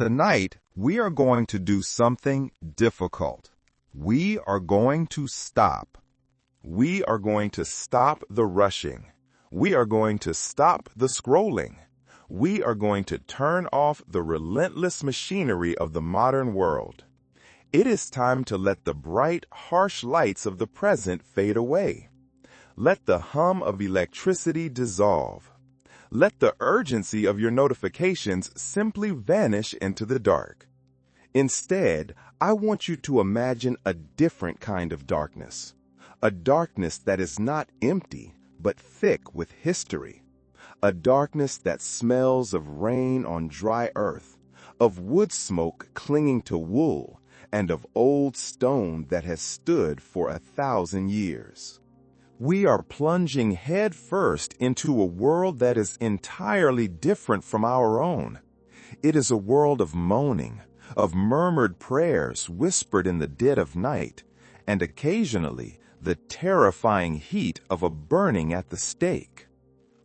Tonight, we are going to do something difficult. We are going to stop. We are going to stop the rushing. We are going to stop the scrolling. We are going to turn off the relentless machinery of the modern world. It is time to let the bright, harsh lights of the present fade away. Let the hum of electricity dissolve. Let the urgency of your notifications simply vanish into the dark. Instead, I want you to imagine a different kind of darkness. A darkness that is not empty, but thick with history. A darkness that smells of rain on dry earth, of wood smoke clinging to wool, and of old stone that has stood for 1,000 years. We are plunging headfirst into a world that is entirely different from our own. It is a world of moaning, of murmured prayers whispered in the dead of night, and occasionally the terrifying heat of a burning at the stake.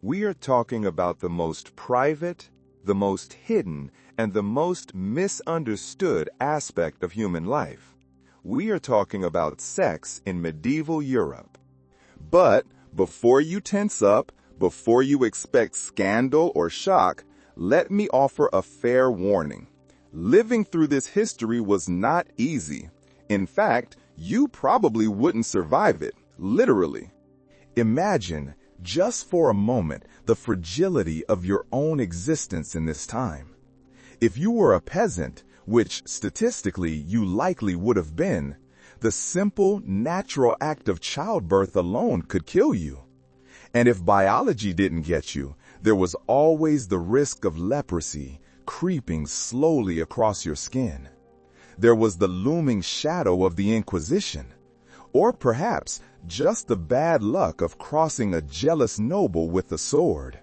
We are talking about the most private, the most hidden, and the most misunderstood aspect of human life. We are talking about sex in medieval Europe. But before you tense up, before you expect scandal or shock, let me offer a fair warning. Living through this history was not easy. In fact, you probably wouldn't survive it, literally. Imagine, just for a moment, the fragility of your own existence in this time. If you were a peasant, which statistically you likely would have been, the simple, natural act of childbirth alone could kill you. And if biology didn't get you, there was always the risk of leprosy creeping slowly across your skin. There was the looming shadow of the Inquisition, or perhaps just the bad luck of crossing a jealous noble with a sword.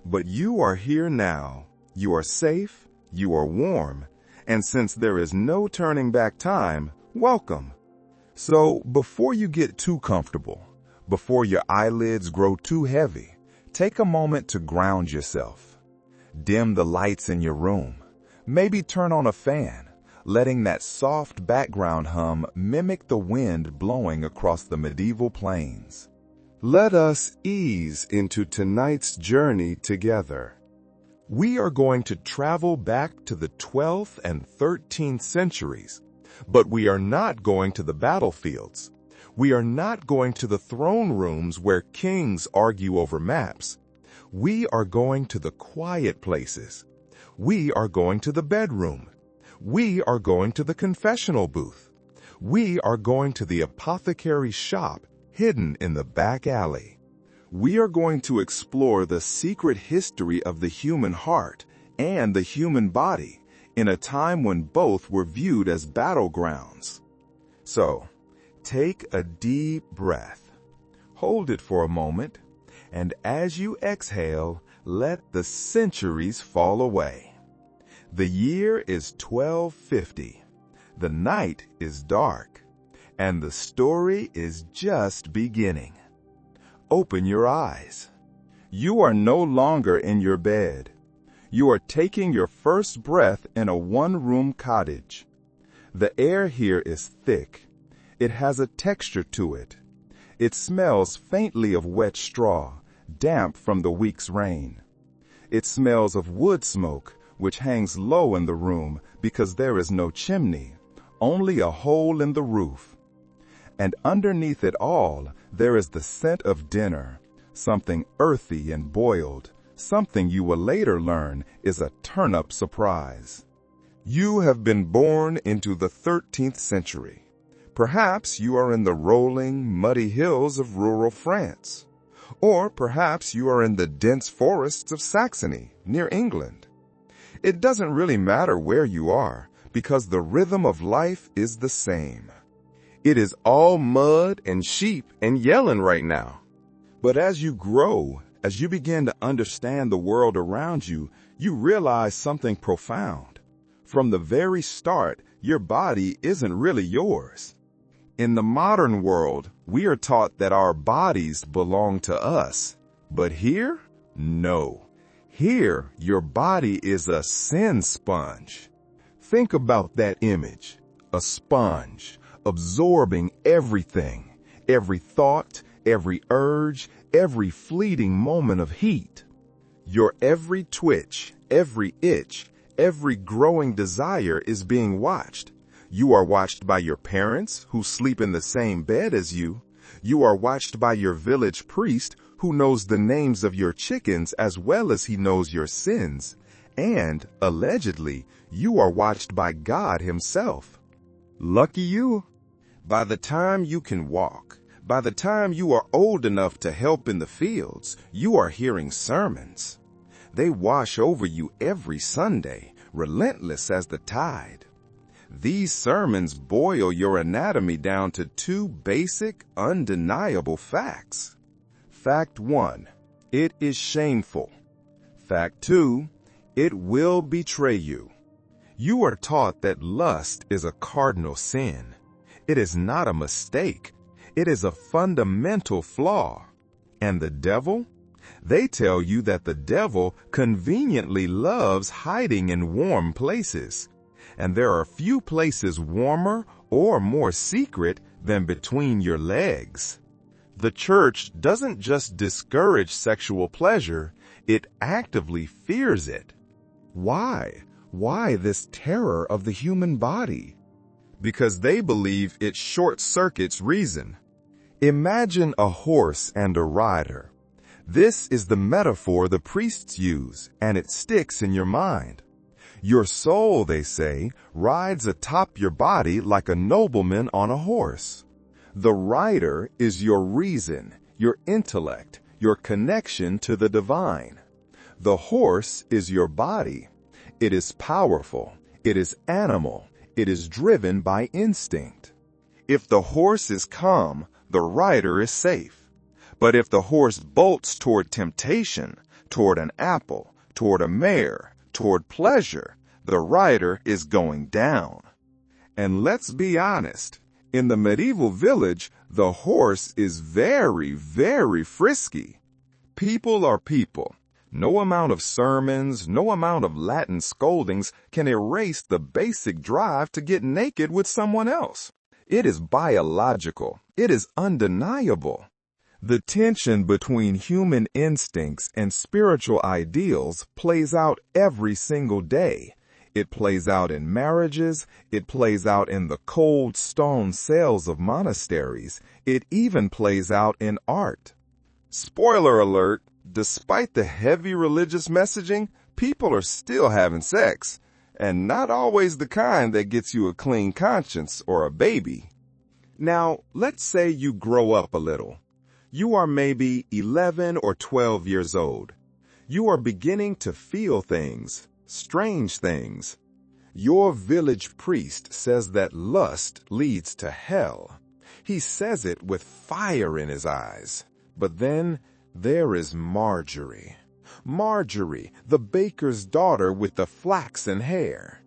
But you are here now. You are safe, you are warm, and since there is no turning back time, welcome. So, before you get too comfortable, before your eyelids grow too heavy, take a moment to ground yourself. Dim the lights in your room. Maybe turn on a fan, letting that soft background hum mimic the wind blowing across the medieval plains. Let us ease into tonight's journey together. We are going to travel back to the 12th and 13th centuries. But we are not going to the battlefields. We are not going to the throne rooms where kings argue over maps. We are going to the quiet places. We are going to the bedroom. We are going to the confessional booth. We are going to the apothecary's shop hidden in the back alley. We are going to explore the secret history of the human heart and the human body, in a time when both were viewed as battlegrounds. So, take a deep breath, hold it for a moment, and as you exhale, let the centuries fall away. The year is 1250, the night is dark, and the story is just beginning. Open your eyes. You are no longer in your bed. You are taking your first breath in a one-room cottage. The air here is thick. It has a texture to it. It smells faintly of wet straw, damp from the week's rain. It smells of wood smoke, which hangs low in the room because there is no chimney, only a hole in the roof. And underneath it all, there is the scent of dinner, something earthy and boiled, something you will later learn is a turn-up surprise. You have been born into the 13th century. Perhaps you are in the rolling, muddy hills of rural France. Or perhaps you are in the dense forests of Saxony, near England. It doesn't really matter where you are, because the rhythm of life is the same. It is all mud and sheep and yelling right now. But as you grow, as you begin to understand the world around you, you realize something profound. From the very start, your body isn't really yours. In the modern world, we are taught that our bodies belong to us. But here, no. Here, your body is a sin sponge. Think about that image. A sponge, absorbing everything, every thought, every urge, every fleeting moment of heat. Your every twitch, every itch, every growing desire is being watched. You are watched by your parents, who sleep in the same bed as you. You are watched by your village priest, who knows the names of your chickens as well as he knows your sins. And, allegedly, you are watched by God himself. Lucky you. By the time you can walk, by the time you are old enough to help in the fields, you are hearing sermons. They wash over you every Sunday, relentless as the tide. These sermons boil your anatomy down to two basic, undeniable facts. Fact 1, it is shameful. Fact 2, it will betray you. You are taught that lust is a cardinal sin. It is not a mistake. It is a fundamental flaw. And the devil? They tell you that the devil conveniently loves hiding in warm places. And there are few places warmer or more secret than between your legs. The church doesn't just discourage sexual pleasure, it actively fears it. Why? Why this terror of the human body? Because they believe it short-circuits reason. Imagine a horse and a rider. This is the metaphor the priests use, and it sticks in your mind. Your soul, they say, rides atop your body like a nobleman on a horse. The rider is your reason, your intellect, your connection to the divine. The horse is your body. It is powerful. It is animal. It is driven by instinct. If the horse is calm, the rider is safe. But if the horse bolts toward temptation, toward an apple, toward a mare, toward pleasure, the rider is going down. And let's be honest, in the medieval village, the horse is very, very frisky. People are people. No amount of sermons, no amount of Latin scoldings can erase the basic drive to get naked with someone else. It is biological. It is undeniable. The tension between human instincts and spiritual ideals plays out every single day. It plays out in marriages. It plays out in the cold stone cells of monasteries. It even plays out in art. Spoiler alert, despite the heavy religious messaging, people are still having sex, and not always the kind that gets you a clean conscience or a baby. Now, let's say you grow up a little. You are maybe 11 or 12 years old. You are beginning to feel things, strange things. Your village priest says that lust leads to hell. He says it with fire in his eyes. But then there is Marjorie. Marjorie, the baker's daughter with the flaxen hair.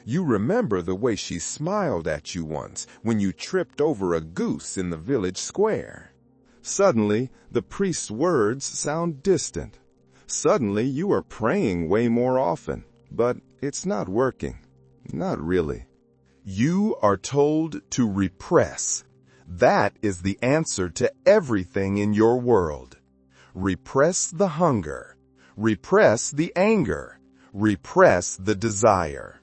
You remember the way she smiled at you once when you tripped over a goose in the village square. Suddenly, the priest's words sound distant. Suddenly, you are praying way more often, but it's not working. Not really. You are told to repress. That is the answer to everything in your world. Repress the hunger. Repress the anger. Repress the desire.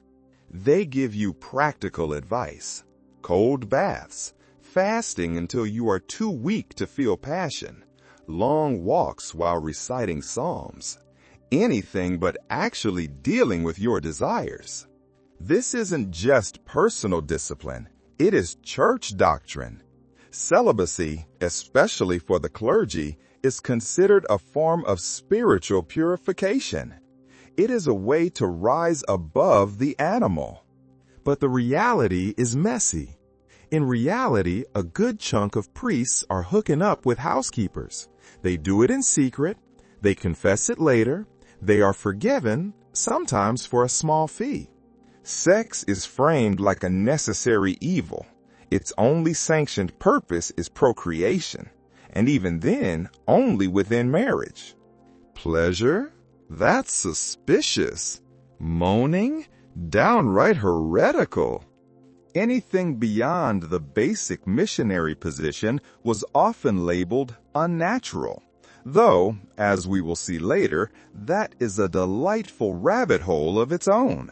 They give you practical advice. Cold baths. Fasting until you are too weak to feel passion. Long walks while reciting psalms. Anything but actually dealing with your desires. This isn't just personal discipline. It is church doctrine. Celibacy, especially for the clergy, is considered a form of spiritual purification. It is a way to rise above the animal. But the reality is messy. In reality, a good chunk of priests are hooking up with housekeepers. They do it in secret. They confess it later. They are forgiven, sometimes for a small fee. Sex is framed like a necessary evil. Its only sanctioned purpose is procreation, and even then, only within marriage. Pleasure? That's suspicious. Moaning? Downright heretical. Anything beyond the basic missionary position was often labeled unnatural, though, as we will see later, that is a delightful rabbit hole of its own.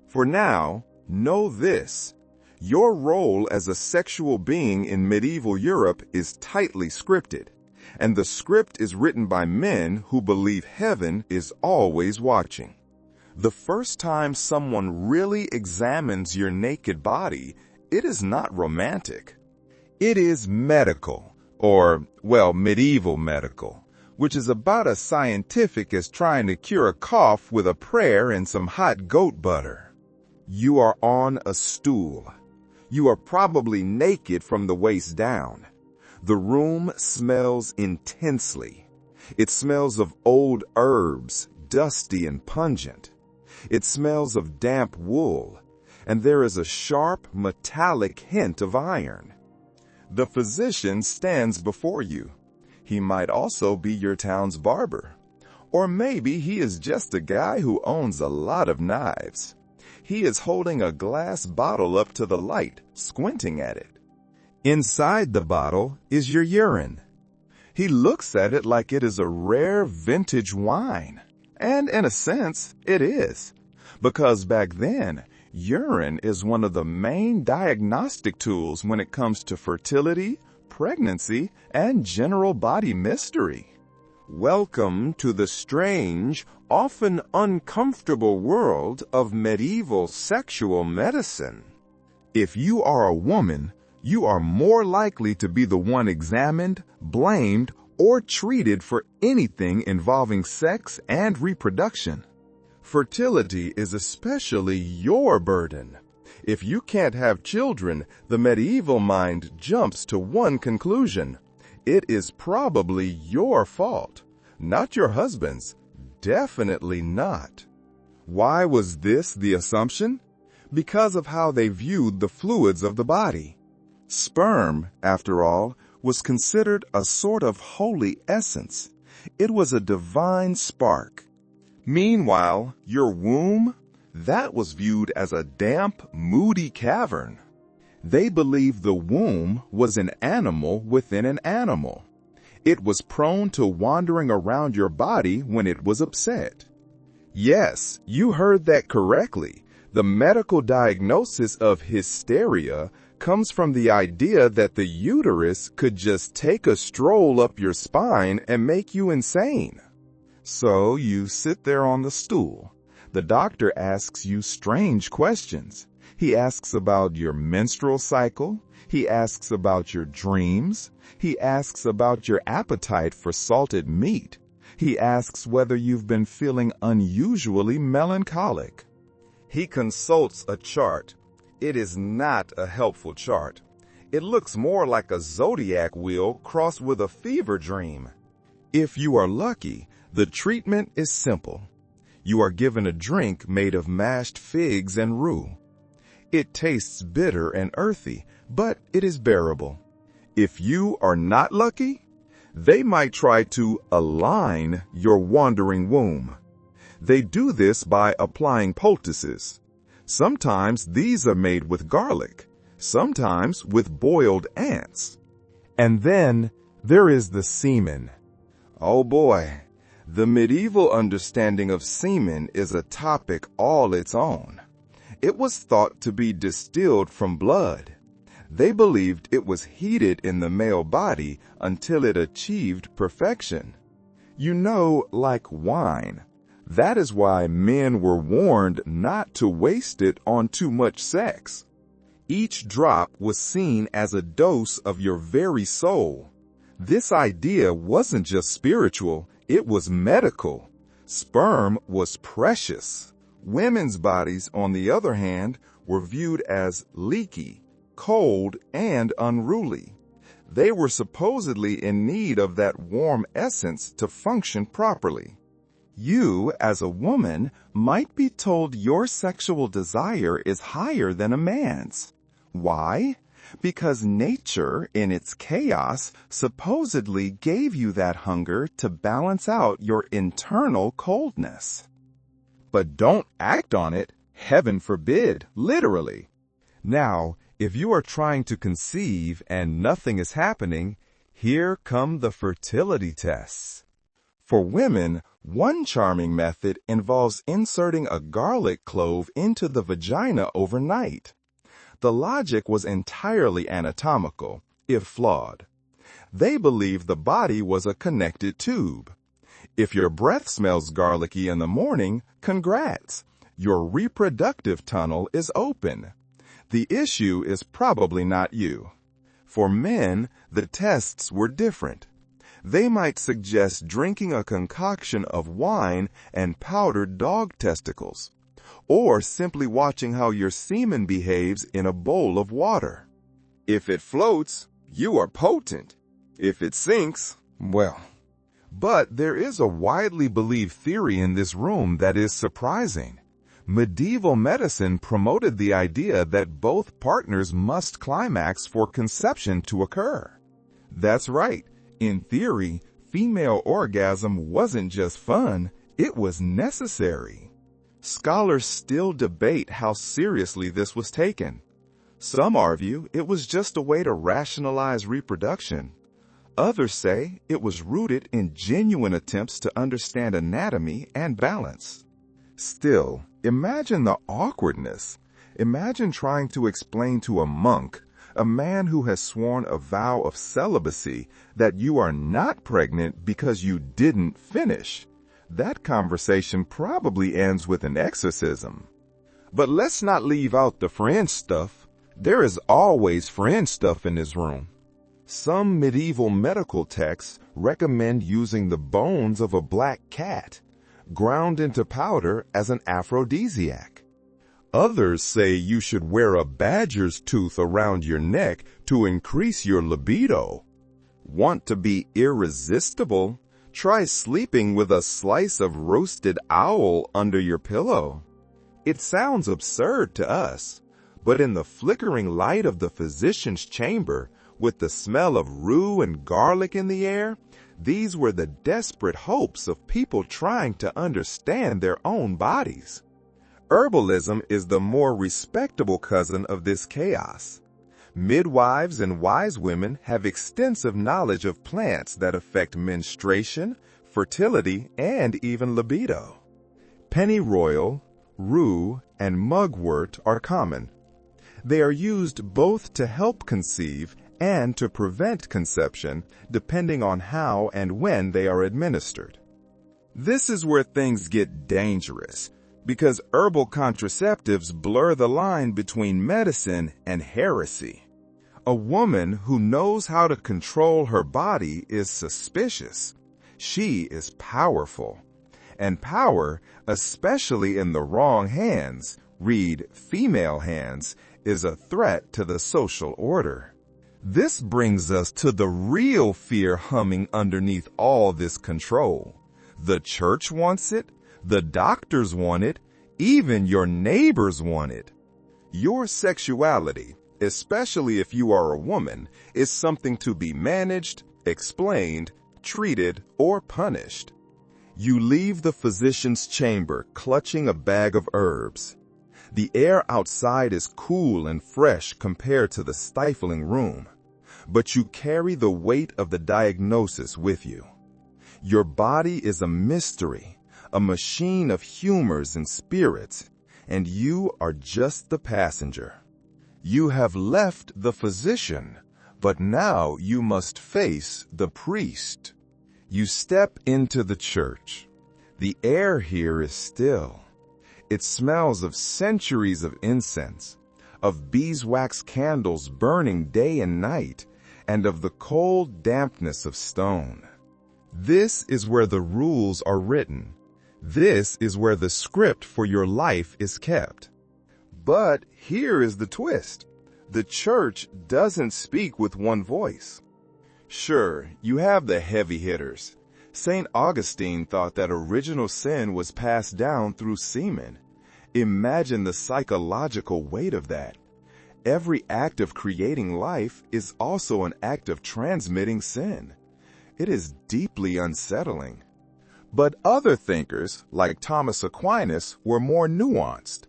For now, know this: your role as a sexual being in medieval Europe is tightly scripted, and the script is written by men who believe heaven is always watching. The first time someone really examines your naked body, it is not romantic. It is medical, or, well, medieval medical, which is about as scientific as trying to cure a cough with a prayer and some hot goat butter. You are on a stool. You are probably naked from the waist down. The room smells intensely. It smells of old herbs, dusty and pungent. It smells of damp wool, and there is a sharp, metallic hint of iron. The physician stands before you. He might also be your town's barber. Or maybe he is just a guy who owns a lot of knives. He is holding a glass bottle up to the light, squinting at it. Inside the bottle is your urine. He looks at it like it is a rare vintage wine. And in a sense, it is. Because back then, urine is one of the main diagnostic tools when it comes to fertility, pregnancy, and general body mystery. Welcome to the strange, often uncomfortable world of medieval sexual medicine. If you are a woman, you are more likely to be the one examined, blamed, or treated for anything involving sex and reproduction. Fertility is especially your burden. If you can't have children, the medieval mind jumps to one conclusion: it is probably your fault, not your husband's. Definitely not. Why was this the assumption? Because of how they viewed the fluids of the body. Sperm, after all, was considered a sort of holy essence. It was a divine spark. Meanwhile, your womb, that was viewed as a damp, moody cavern. They believed the womb was an animal within an animal. It was prone to wandering around your body when it was upset. Yes, you heard that correctly. The medical diagnosis of hysteria comes from the idea that the uterus could just take a stroll up your spine and make you insane. So you sit there on the stool. The doctor asks you strange questions. He asks about your menstrual cycle. He asks about your dreams. He asks about your appetite for salted meat. He asks whether you've been feeling unusually melancholic. He consults a chart. It is not a helpful chart. It looks more like a zodiac wheel crossed with a fever dream. If you are lucky, the treatment is simple. You are given a drink made of mashed figs and rue. It tastes bitter and earthy, but it is bearable. If you are not lucky, they might try to align your wandering womb. They do this by applying poultices. Sometimes these are made with garlic, sometimes with boiled ants. And then there is the semen. Oh boy, the medieval understanding of semen is a topic all its own. It was thought to be distilled from blood. They believed it was heated in the male body until it achieved perfection. You know, like wine. That is why men were warned not to waste it on too much sex. Each drop was seen as a dose of your very soul. This idea wasn't just spiritual, it was medical. Sperm was precious. Women's bodies, on the other hand, were viewed as leaky, cold, and unruly. They were supposedly in need of that warm essence to function properly. You, as a woman, might be told your sexual desire is higher than a man's. Why? Because nature, in its chaos, supposedly gave you that hunger to balance out your internal coldness. But don't act on it. Heaven forbid, literally. Now, if you are trying to conceive and nothing is happening, here come the fertility tests. For women, one charming method involves inserting a garlic clove into the vagina overnight. The logic was entirely anatomical, if flawed. They believed the body was a connected tube. If your breath smells garlicky in the morning, congrats. Your reproductive tunnel is open. The issue is probably not you. For men, the tests were different. They might suggest drinking a concoction of wine and powdered dog testicles, or simply watching how your semen behaves in a bowl of water. If it floats, you are potent. If it sinks, well. But there is a widely believed theory in this room that is surprising. Medieval medicine promoted the idea that both partners must climax for conception to occur. That's right. In theory, female orgasm wasn't just fun, it was necessary. Scholars still debate how seriously this was taken. Some argue it was just a way to rationalize reproduction. Others say it was rooted in genuine attempts to understand anatomy and balance. Still, imagine the awkwardness. Imagine trying to explain to a monk, a man who has sworn a vow of celibacy, that you are not pregnant because you didn't finish. That conversation probably ends with an exorcism. But let's not leave out the fringe stuff. There is always fringe stuff in this room. Some medieval medical texts recommend using the bones of a black cat, ground into powder as an aphrodisiac. Others say you should wear a badger's tooth around your neck to increase your libido. Want to be irresistible? Try sleeping with a slice of roasted owl under your pillow. It sounds absurd to us, but in the flickering light of the physician's chamber, with the smell of rue and garlic in the air, these were the desperate hopes of people trying to understand their own bodies. Herbalism is the more respectable cousin of this chaos. Midwives and wise women have extensive knowledge of plants that affect menstruation, fertility, and even libido. Pennyroyal, rue, and mugwort are common. They are used both to help conceive and to prevent conception, depending on how and when they are administered. This is where things get dangerous, because herbal contraceptives blur the line between medicine and heresy. A woman who knows how to control her body is suspicious. She is powerful. And power, especially in the wrong hands, read female hands, is a threat to the social order. This brings us to the real fear humming underneath all this control. The church wants it, the doctors want it, even your neighbors want it. Your sexuality, especially if you are a woman, is something to be managed, explained, treated, or punished. You leave the physician's chamber clutching a bag of herbs. The air outside is cool and fresh compared to the stifling room, but you carry the weight of the diagnosis with you. Your body is a mystery, a machine of humors and spirits, and you are just the passenger. You have left the physician, but now you must face the priest. You step into the church. The air here is still. It smells of centuries of incense, of beeswax candles burning day and night, and of the cold dampness of stone. This is where the rules are written. This is where the script for your life is kept. But here is the twist. The church doesn't speak with one voice. Sure, you have the heavy hitters. St. Augustine thought that original sin was passed down through semen. Imagine the psychological weight of that. Every act of creating life is also an act of transmitting sin. It is deeply unsettling. But other thinkers, like Thomas Aquinas, were more nuanced.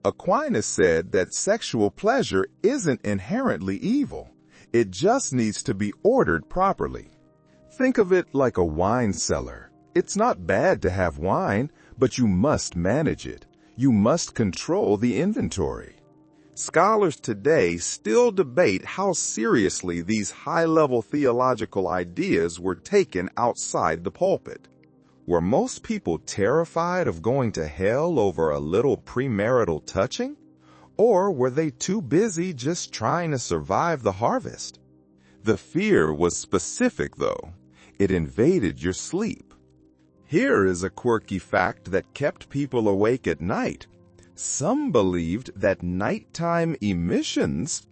Aquinas said that sexual pleasure isn't inherently evil. It just needs to be ordered properly. Think of it like a wine cellar. It's not bad to have wine, but you must manage it. You must control the inventory. Scholars today still debate how seriously these high-level theological ideas were taken outside the pulpit. Were most people terrified of going to hell over a little premarital touching? Or were they too busy just trying to survive the harvest? The fear was specific, though. It invaded your sleep. Here is a quirky fact that kept people awake at night. Some believed that nighttime emissions,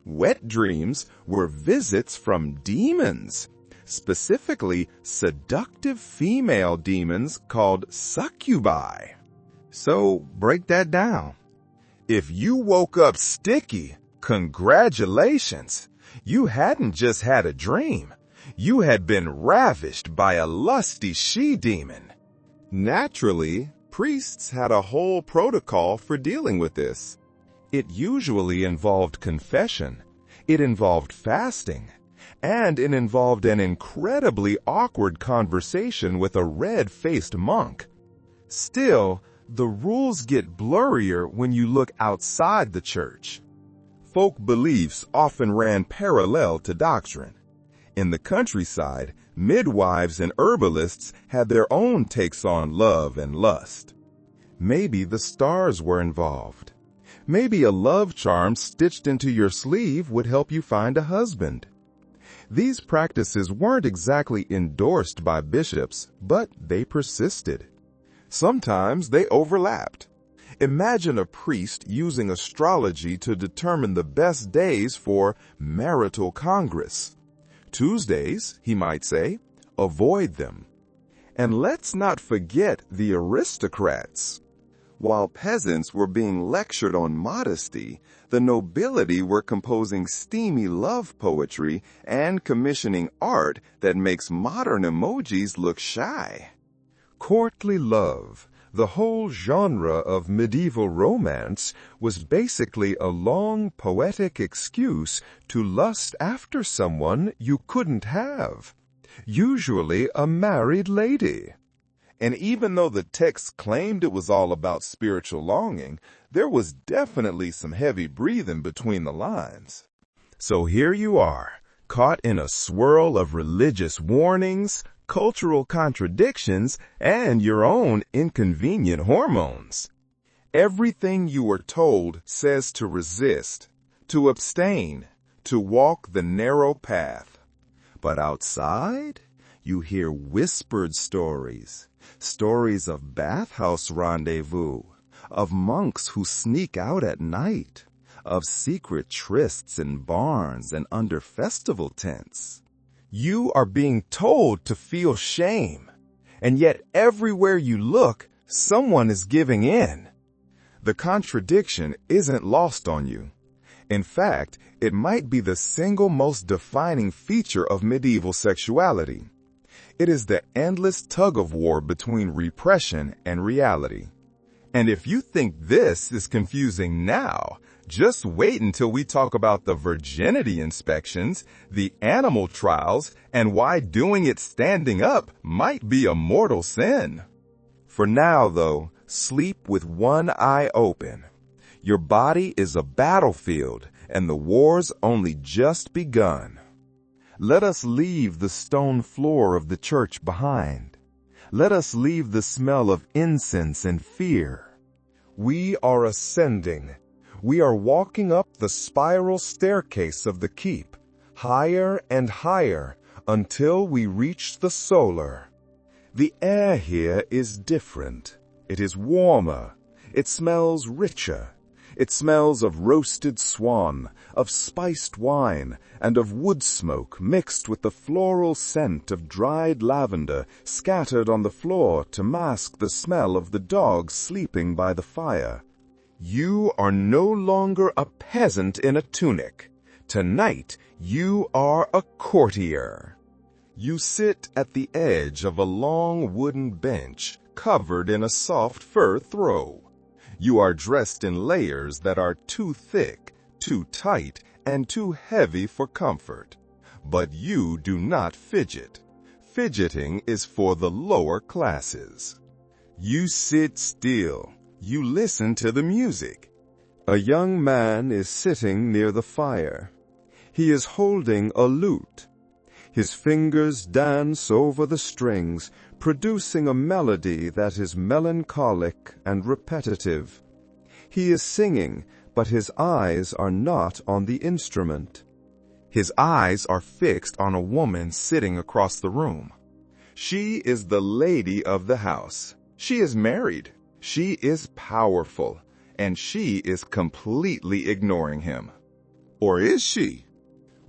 wet dreams, were visits from demons, specifically seductive female demons called succubi. So break that down. If you woke up sticky, congratulations! You hadn't just had a dream. You had been ravished by a lusty she-demon. Naturally, priests had a whole protocol for dealing with this. It usually involved confession, it involved fasting, and it involved an incredibly awkward conversation with a red-faced monk. Still, the rules get blurrier when you look outside the church. Folk beliefs often ran parallel to doctrine. In the countryside, midwives and herbalists had their own takes on love and lust. Maybe the stars were involved. Maybe a love charm stitched into your sleeve would help you find a husband. These practices weren't exactly endorsed by bishops, but they persisted. Sometimes they overlapped. Imagine a priest using astrology to determine the best days for marital congress. Tuesdays, he might say, avoid them. And let's not forget the aristocrats. While peasants were being lectured on modesty, the nobility were composing steamy love poetry and commissioning art that makes modern emojis look shy. Courtly love, the whole genre of medieval romance, was basically a long poetic excuse to lust after someone you couldn't have, usually a married lady. And even though the text claimed it was all about spiritual longing, there was definitely some heavy breathing between the lines. So here you are, caught in a swirl of religious warnings, cultural contradictions, and your own inconvenient hormones. Everything you were told says to resist, to abstain, to walk the narrow path. But outside, you hear whispered stories, stories of bathhouse rendezvous, of monks who sneak out at night, of secret trysts in barns and under festival tents. You are being told to feel shame, and yet everywhere you look, someone is giving in. The contradiction isn't lost on you. In fact, it might be the single most defining feature of medieval sexuality. It is the endless tug-of-war between repression and reality. And if you think this is confusing now, just wait until we talk about the virginity inspections, the animal trials, and why doing it standing up might be a mortal sin. For now, though, sleep with one eye open. Your body is a battlefield, and the war's only just begun. Let us leave the stone floor of the church behind. Let us leave the smell of incense and fear. We are ascending. We are walking up the spiral staircase of the keep, higher and higher, until we reach the solar. The air here is different. It is warmer. It smells richer. It smells of roasted swan, of spiced wine, and of wood smoke mixed with the floral scent of dried lavender scattered on the floor to mask the smell of the dogs sleeping by the fire. You are no longer a peasant in a tunic. Tonight, you are a courtier. You sit at the edge of a long wooden bench covered in a soft fur throw. You are dressed in layers that are too thick, too tight, and too heavy for comfort. But you do not fidget. Fidgeting is for the lower classes. You sit still. You listen to the music. A young man is sitting near the fire. He is holding a lute. His fingers dance over the strings, producing a melody that is melancholic and repetitive. He is singing, but his eyes are not on the instrument. His eyes are fixed on a woman sitting across the room. She is the lady of the house. She is married. She is powerful, and she is completely ignoring him. Or is she?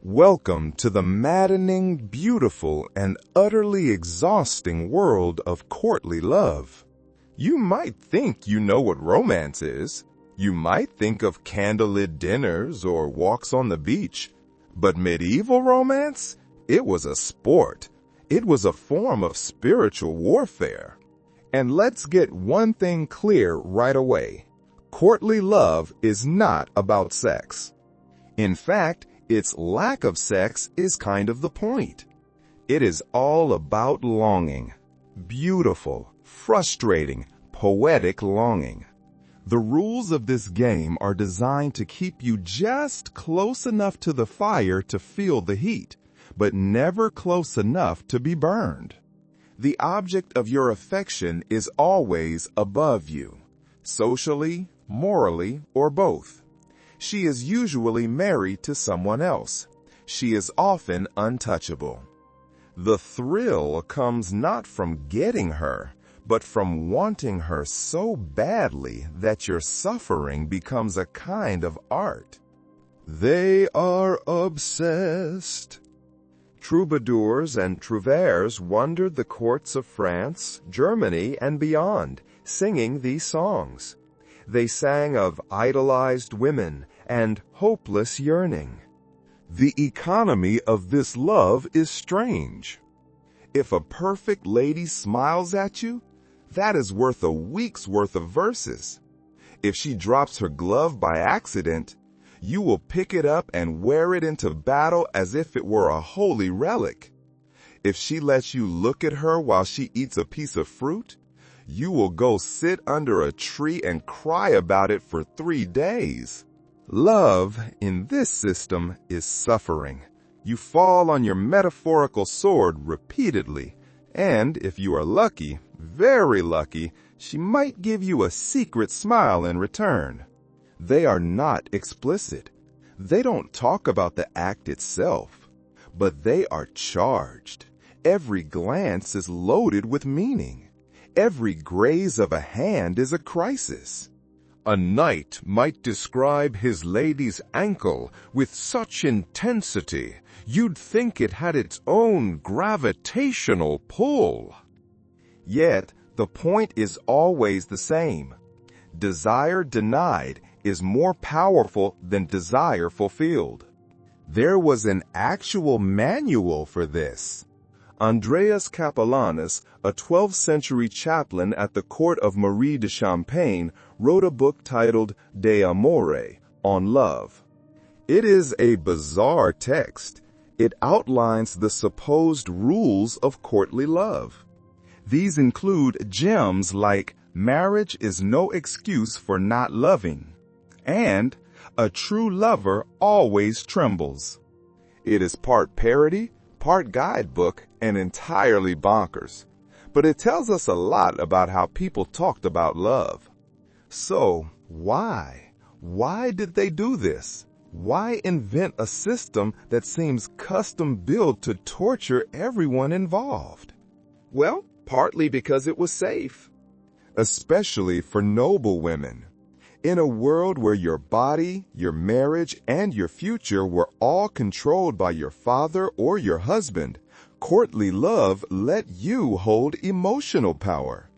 Welcome to the maddening, beautiful, and utterly exhausting world of courtly love. You might think you know what romance is. You might think of candlelit dinners or walks on the beach. But medieval romance? It was a sport. It was a form of spiritual warfare. And let's get one thing clear right away. Courtly love is not about sex. In fact, its lack of sex is kind of the point. It is all about longing. Beautiful, frustrating, poetic longing. The rules of this game are designed to keep you just close enough to the fire to feel the heat, but never close enough to be burned. The object of your affection is always above you, socially, morally, or both. She is usually married to someone else. She is often untouchable. The thrill comes not from getting her, but from wanting her so badly that your suffering becomes a kind of art. They are obsessed. Troubadours and trouvères wandered the courts of France, Germany, and beyond, singing these songs. They sang of idolized women and hopeless yearning. The economy of this love is strange. If a perfect lady smiles at you, that is worth a week's worth of verses. If she drops her glove by accident, you will pick it up and wear it into battle as if it were a holy relic. If she lets you look at her while she eats a piece of fruit, you will go sit under a tree and cry about it for 3 days. Love, in this system, is suffering. You fall on your metaphorical sword repeatedly, and if you are lucky, very lucky, she might give you a secret smile in return. They are not explicit. They don't talk about the act itself, but they are charged. Every glance is loaded with meaning. Every graze of a hand is a crisis. A knight might describe his lady's ankle with such intensity, you'd think it had its own gravitational pull. Yet, the point is always the same. Desire denied is more powerful than desire fulfilled. There was an actual manual for this. Andreas Capellanus, a 12th century chaplain at the court of Marie de Champagne, wrote a book titled De Amore, on love. It is a bizarre text. It outlines the supposed rules of courtly love. These include gems like marriage is no excuse for not loving, and a true lover always trembles. It is part parody, part guidebook, and entirely bonkers. But it tells us a lot about how people talked about love. So, why? Why did they do this? Why invent a system that seems custom-built to torture everyone involved? Well, partly because it was safe. Especially for noble women. In a world where your body, your marriage, and your future were all controlled by your father or your husband, courtly love let you hold emotional power.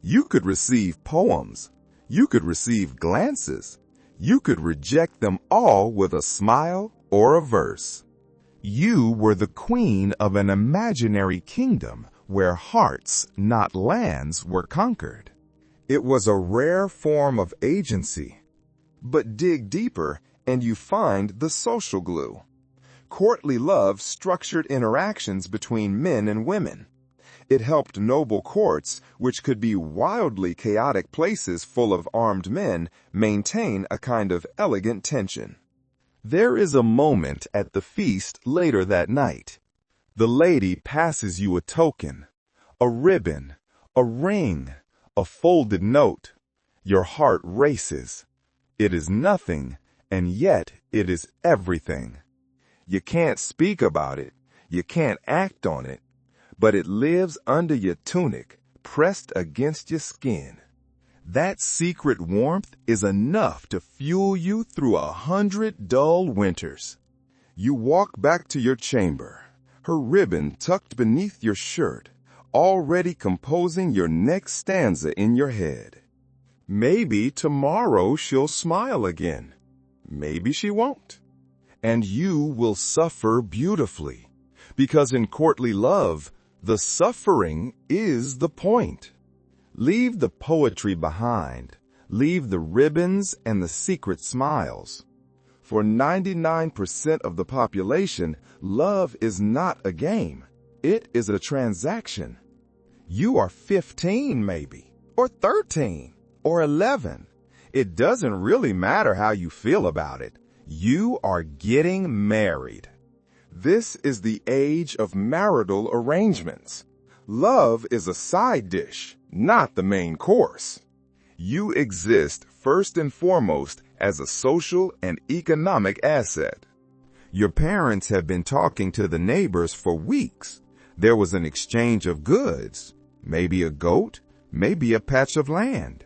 You could receive poems. You could receive glances. You could reject them all with a smile or a verse. You were the queen of an imaginary kingdom where hearts, not lands, were conquered. It was a rare form of agency. But dig deeper and you find the social glue. Courtly love structured interactions between men and women. It helped noble courts, which could be wildly chaotic places full of armed men, maintain a kind of elegant tension. There is a moment at the feast later that night. The lady passes you a token, a ribbon, a ring, a folded note. Your heart races. It is nothing, and yet it is everything. You can't speak about it, you can't act on it, but it lives under your tunic, pressed against your skin. That secret warmth is enough to fuel you through 100 dull winters. You walk back to your chamber, her ribbon tucked beneath your shirt, already composing your next stanza in your head. Maybe tomorrow she'll smile again. Maybe she won't. And you will suffer beautifully, because in courtly love, the suffering is the point. Leave the poetry behind. Leave the ribbons and the secret smiles. For 99% of the population, love is not a game. It is a transaction. You are 15 maybe, or 13, or 11. It doesn't really matter how you feel about it. You are getting married. This is the age of marital arrangements. Love is a side dish, not the main course. You exist first and foremost as a social and economic asset. Your parents have been talking to the neighbors for weeks. There was an exchange of goods, maybe a goat, maybe a patch of land.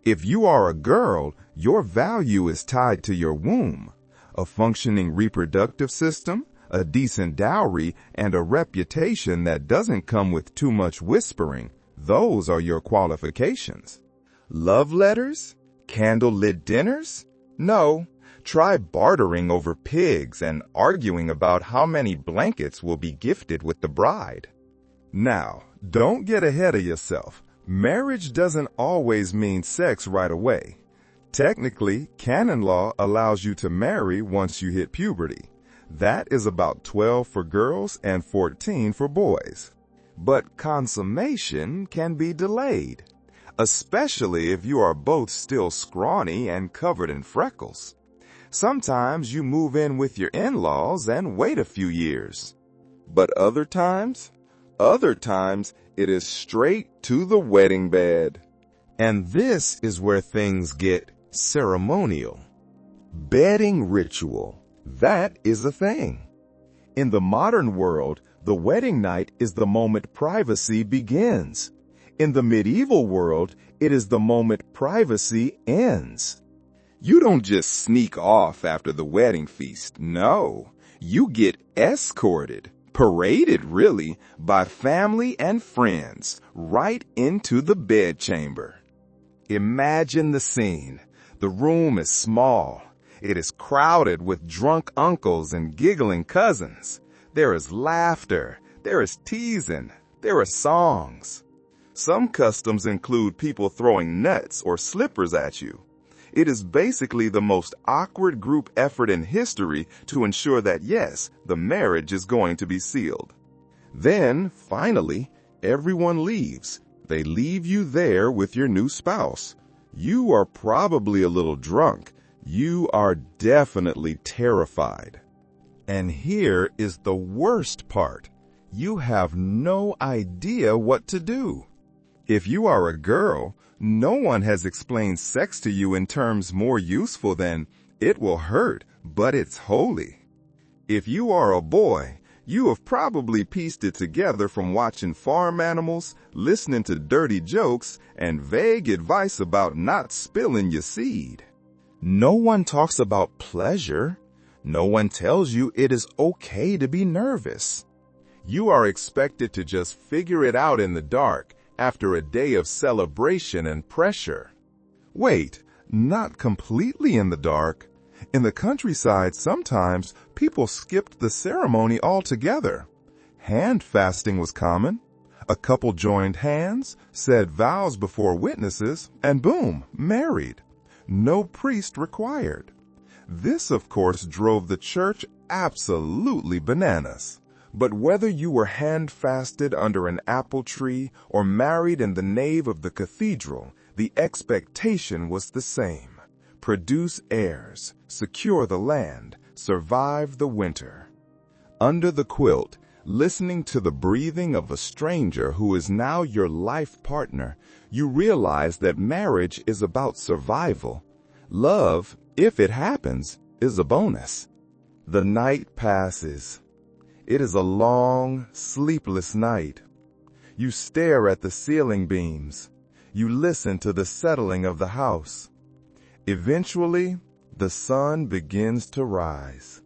If you are a girl, your value is tied to your womb, a functioning reproductive system, a decent dowry, and a reputation that doesn't come with too much whispering. Those are your qualifications. Love letters? Candlelit dinners? No. Try bartering over pigs and arguing about how many blankets will be gifted with the bride. Now, don't get ahead of yourself. Marriage doesn't always mean sex right away. Technically, canon law allows you to marry once you hit puberty. That is about 12 for girls and 14 for boys. But consummation can be delayed, especially if you are both still scrawny and covered in freckles. Sometimes you move in with your in-laws and wait a few years. But other times it is straight to the wedding bed. And this is where things get ceremonial. Bedding ritual. That is a thing. In the modern world, the wedding night is the moment privacy begins. In the medieval world, it is the moment privacy ends. You don't just sneak off after the wedding feast. No, you get escorted, paraded really, by family and friends right into the bedchamber. Imagine the scene. The room is small. It is crowded with drunk uncles and giggling cousins. There is laughter. There is teasing. There are songs. Some customs include people throwing nuts or slippers at you. It is basically the most awkward group effort in history to ensure that, yes, the marriage is going to be sealed. Then, finally, everyone leaves. They leave you there with your new spouse. You are probably a little drunk. You are definitely terrified. And here is the worst part. You have no idea what to do. If you are a girl, no one has explained sex to you in terms more useful than, it will hurt, but it's holy. If you are a boy, you have probably pieced it together from watching farm animals, listening to dirty jokes, and vague advice about not spilling your seed. No one talks about pleasure. No one tells you it is okay to be nervous. You are expected to just figure it out in the dark after a day of celebration and pressure. Wait, not completely in the dark. In the countryside, sometimes people skipped the ceremony altogether. Hand fasting was common. A couple joined hands, said vows before witnesses, and boom, married. No priest required. This, of course, drove the church absolutely bananas. But whether you were hand-fasted under an apple tree or married in the nave of the cathedral, the expectation was the same. Produce heirs, secure the land, survive the winter. Under the quilt, listening to the breathing of a stranger who is now your life partner, you realize that marriage is about survival. Love, if it happens, is a bonus. The night passes. It is a long, sleepless night. You stare at the ceiling beams. You listen to the settling of the house. Eventually, the sun begins to rise.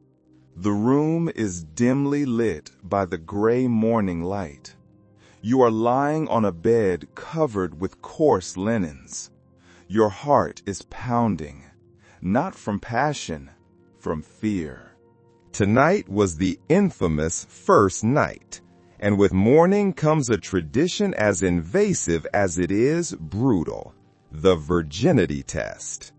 The room is dimly lit by the gray morning light. You are lying on a bed covered with coarse linens. Your heart is pounding, not from passion, from fear. Tonight was the infamous first night, and with morning comes a tradition as invasive as it is brutal: the virginity test.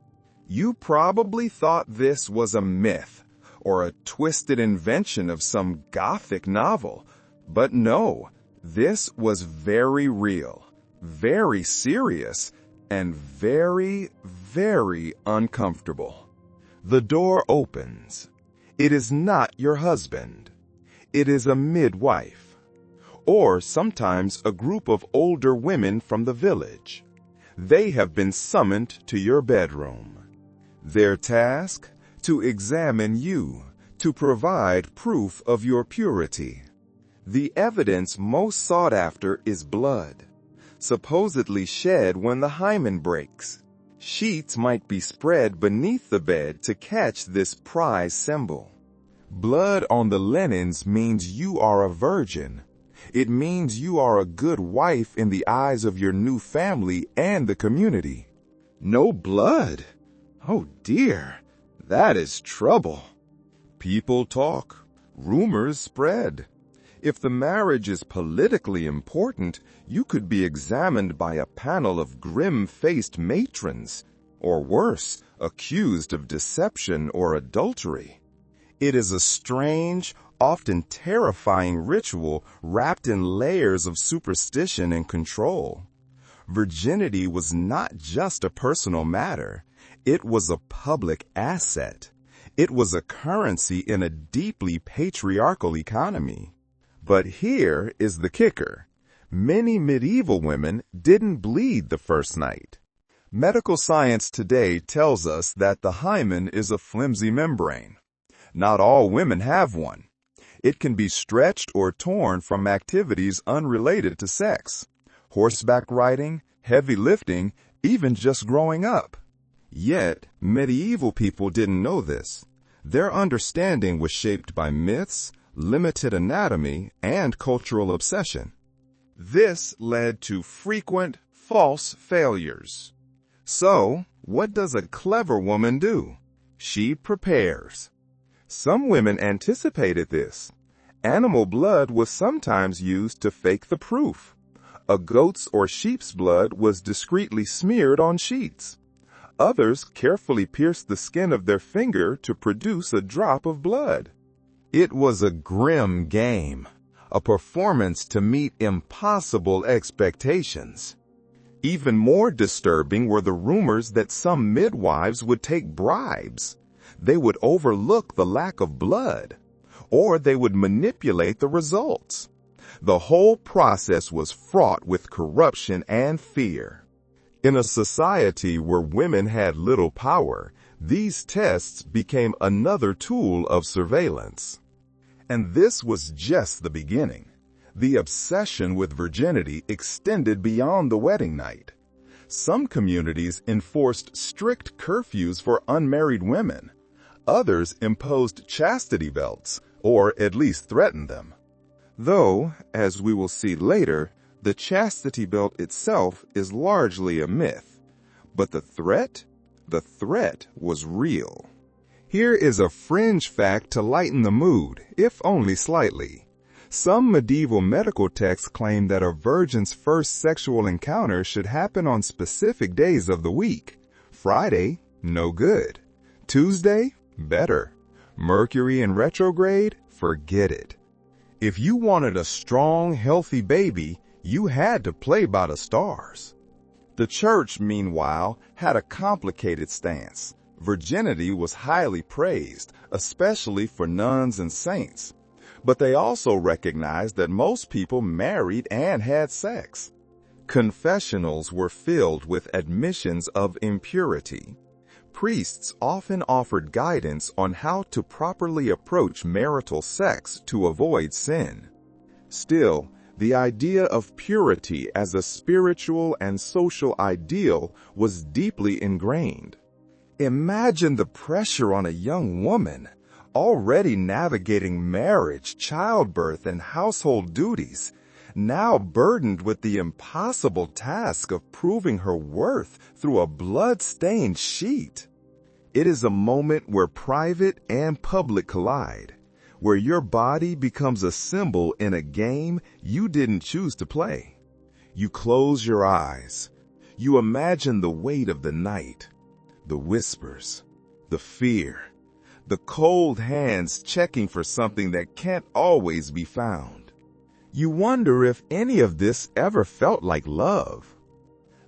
You probably thought this was a myth or a twisted invention of some Gothic novel, but no, this was very real, very serious, and very, very uncomfortable. The door opens. It is not your husband. It is a midwife, or sometimes a group of older women from the village. They have been summoned to your bedroom. Their task? To examine you, to provide proof of your purity. The evidence most sought after is blood, supposedly shed when the hymen breaks. Sheets might be spread beneath the bed to catch this prize symbol. Blood on the linens means you are a virgin. It means you are a good wife in the eyes of your new family and the community. No blood? Oh dear, that is trouble. People talk. Rumors spread. If the marriage is politically important, you could be examined by a panel of grim-faced matrons, or worse, accused of deception or adultery. It is a strange, often terrifying ritual wrapped in layers of superstition and control. Virginity was not just a personal matter. It was a public asset. It was a currency in a deeply patriarchal economy. But here is the kicker. Many medieval women didn't bleed the first night. Medical science today tells us that the hymen is a flimsy membrane. Not all women have one. It can be stretched or torn from activities unrelated to sex. Horseback riding, heavy lifting, even just growing up. Yet, medieval people didn't know this. Their understanding was shaped by myths, limited anatomy, and cultural obsession. This led to frequent false failures. So, what does a clever woman do? She prepares. Some women anticipated this. Animal blood was sometimes used to fake the proof. A goat's or sheep's blood was discreetly smeared on sheets. Others carefully pierced the skin of their finger to produce a drop of blood. It was a grim game, a performance to meet impossible expectations. Even more disturbing were the rumors that some midwives would take bribes. They would overlook the lack of blood, or they would manipulate the results. The whole process was fraught with corruption and fear. In a society where women had little power, these tests became another tool of surveillance. And this was just the beginning. The obsession with virginity extended beyond the wedding night. Some communities enforced strict curfews for unmarried women. Others imposed chastity belts, or at least threatened them. Though, as we will see later, the chastity belt itself is largely a myth. But the threat was real. Here is a fringe fact to lighten the mood, if only slightly. Some medieval medical texts claim that a virgin's first sexual encounter should happen on specific days of the week. Friday, no good. Tuesday, better. Mercury in retrograde, forget it. If you wanted a strong, healthy baby, you had to play by the stars. The church, meanwhile, had a complicated stance. Virginity was highly praised, especially for nuns and saints. But they also recognized that most people married and had sex. Confessionals were filled with admissions of impurity. Priests often offered guidance on how to properly approach marital sex to avoid sin. Still, the idea of purity as a spiritual and social ideal was deeply ingrained. Imagine the pressure on a young woman, already navigating marriage, childbirth, and household duties, now burdened with the impossible task of proving her worth through a blood-stained sheet. It is a moment where private and public collide, where your body becomes a symbol in a game you didn't choose to play. You close your eyes. You imagine the weight of the night, the whispers, the fear, the cold hands checking for something that can't always be found. You wonder if any of this ever felt like love.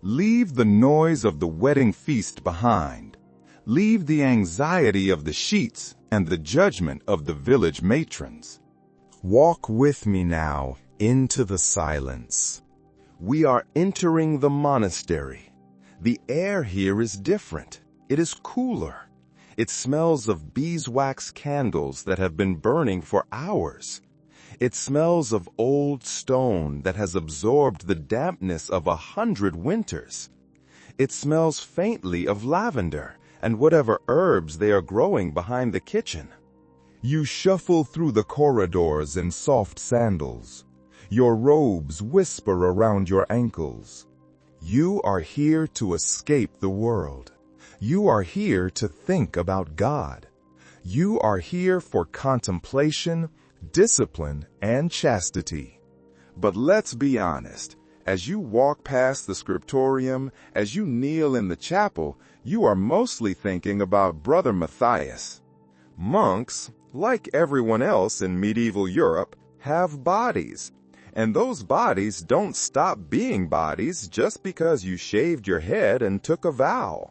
Leave the noise of the wedding feast behind. Leave the anxiety of the sheets and the judgment of the village matrons. Walk with me now into the silence. We are entering the monastery. The air here is different. It is cooler. It smells of beeswax candles that have been burning for hours. It smells of old stone that has absorbed the dampness of 100 winters. It smells faintly of lavender and whatever herbs they are growing behind the kitchen. You shuffle through the corridors in soft sandals. Your robes whisper around your ankles. You are here to escape the world. You are here to think about God. You are here for contemplation, discipline, and chastity. But let's be honest. As you walk past the scriptorium, as you kneel in the chapel, you are mostly thinking about Brother Matthias. Monks, like everyone else in medieval Europe, have bodies. And those bodies don't stop being bodies just because you shaved your head and took a vow.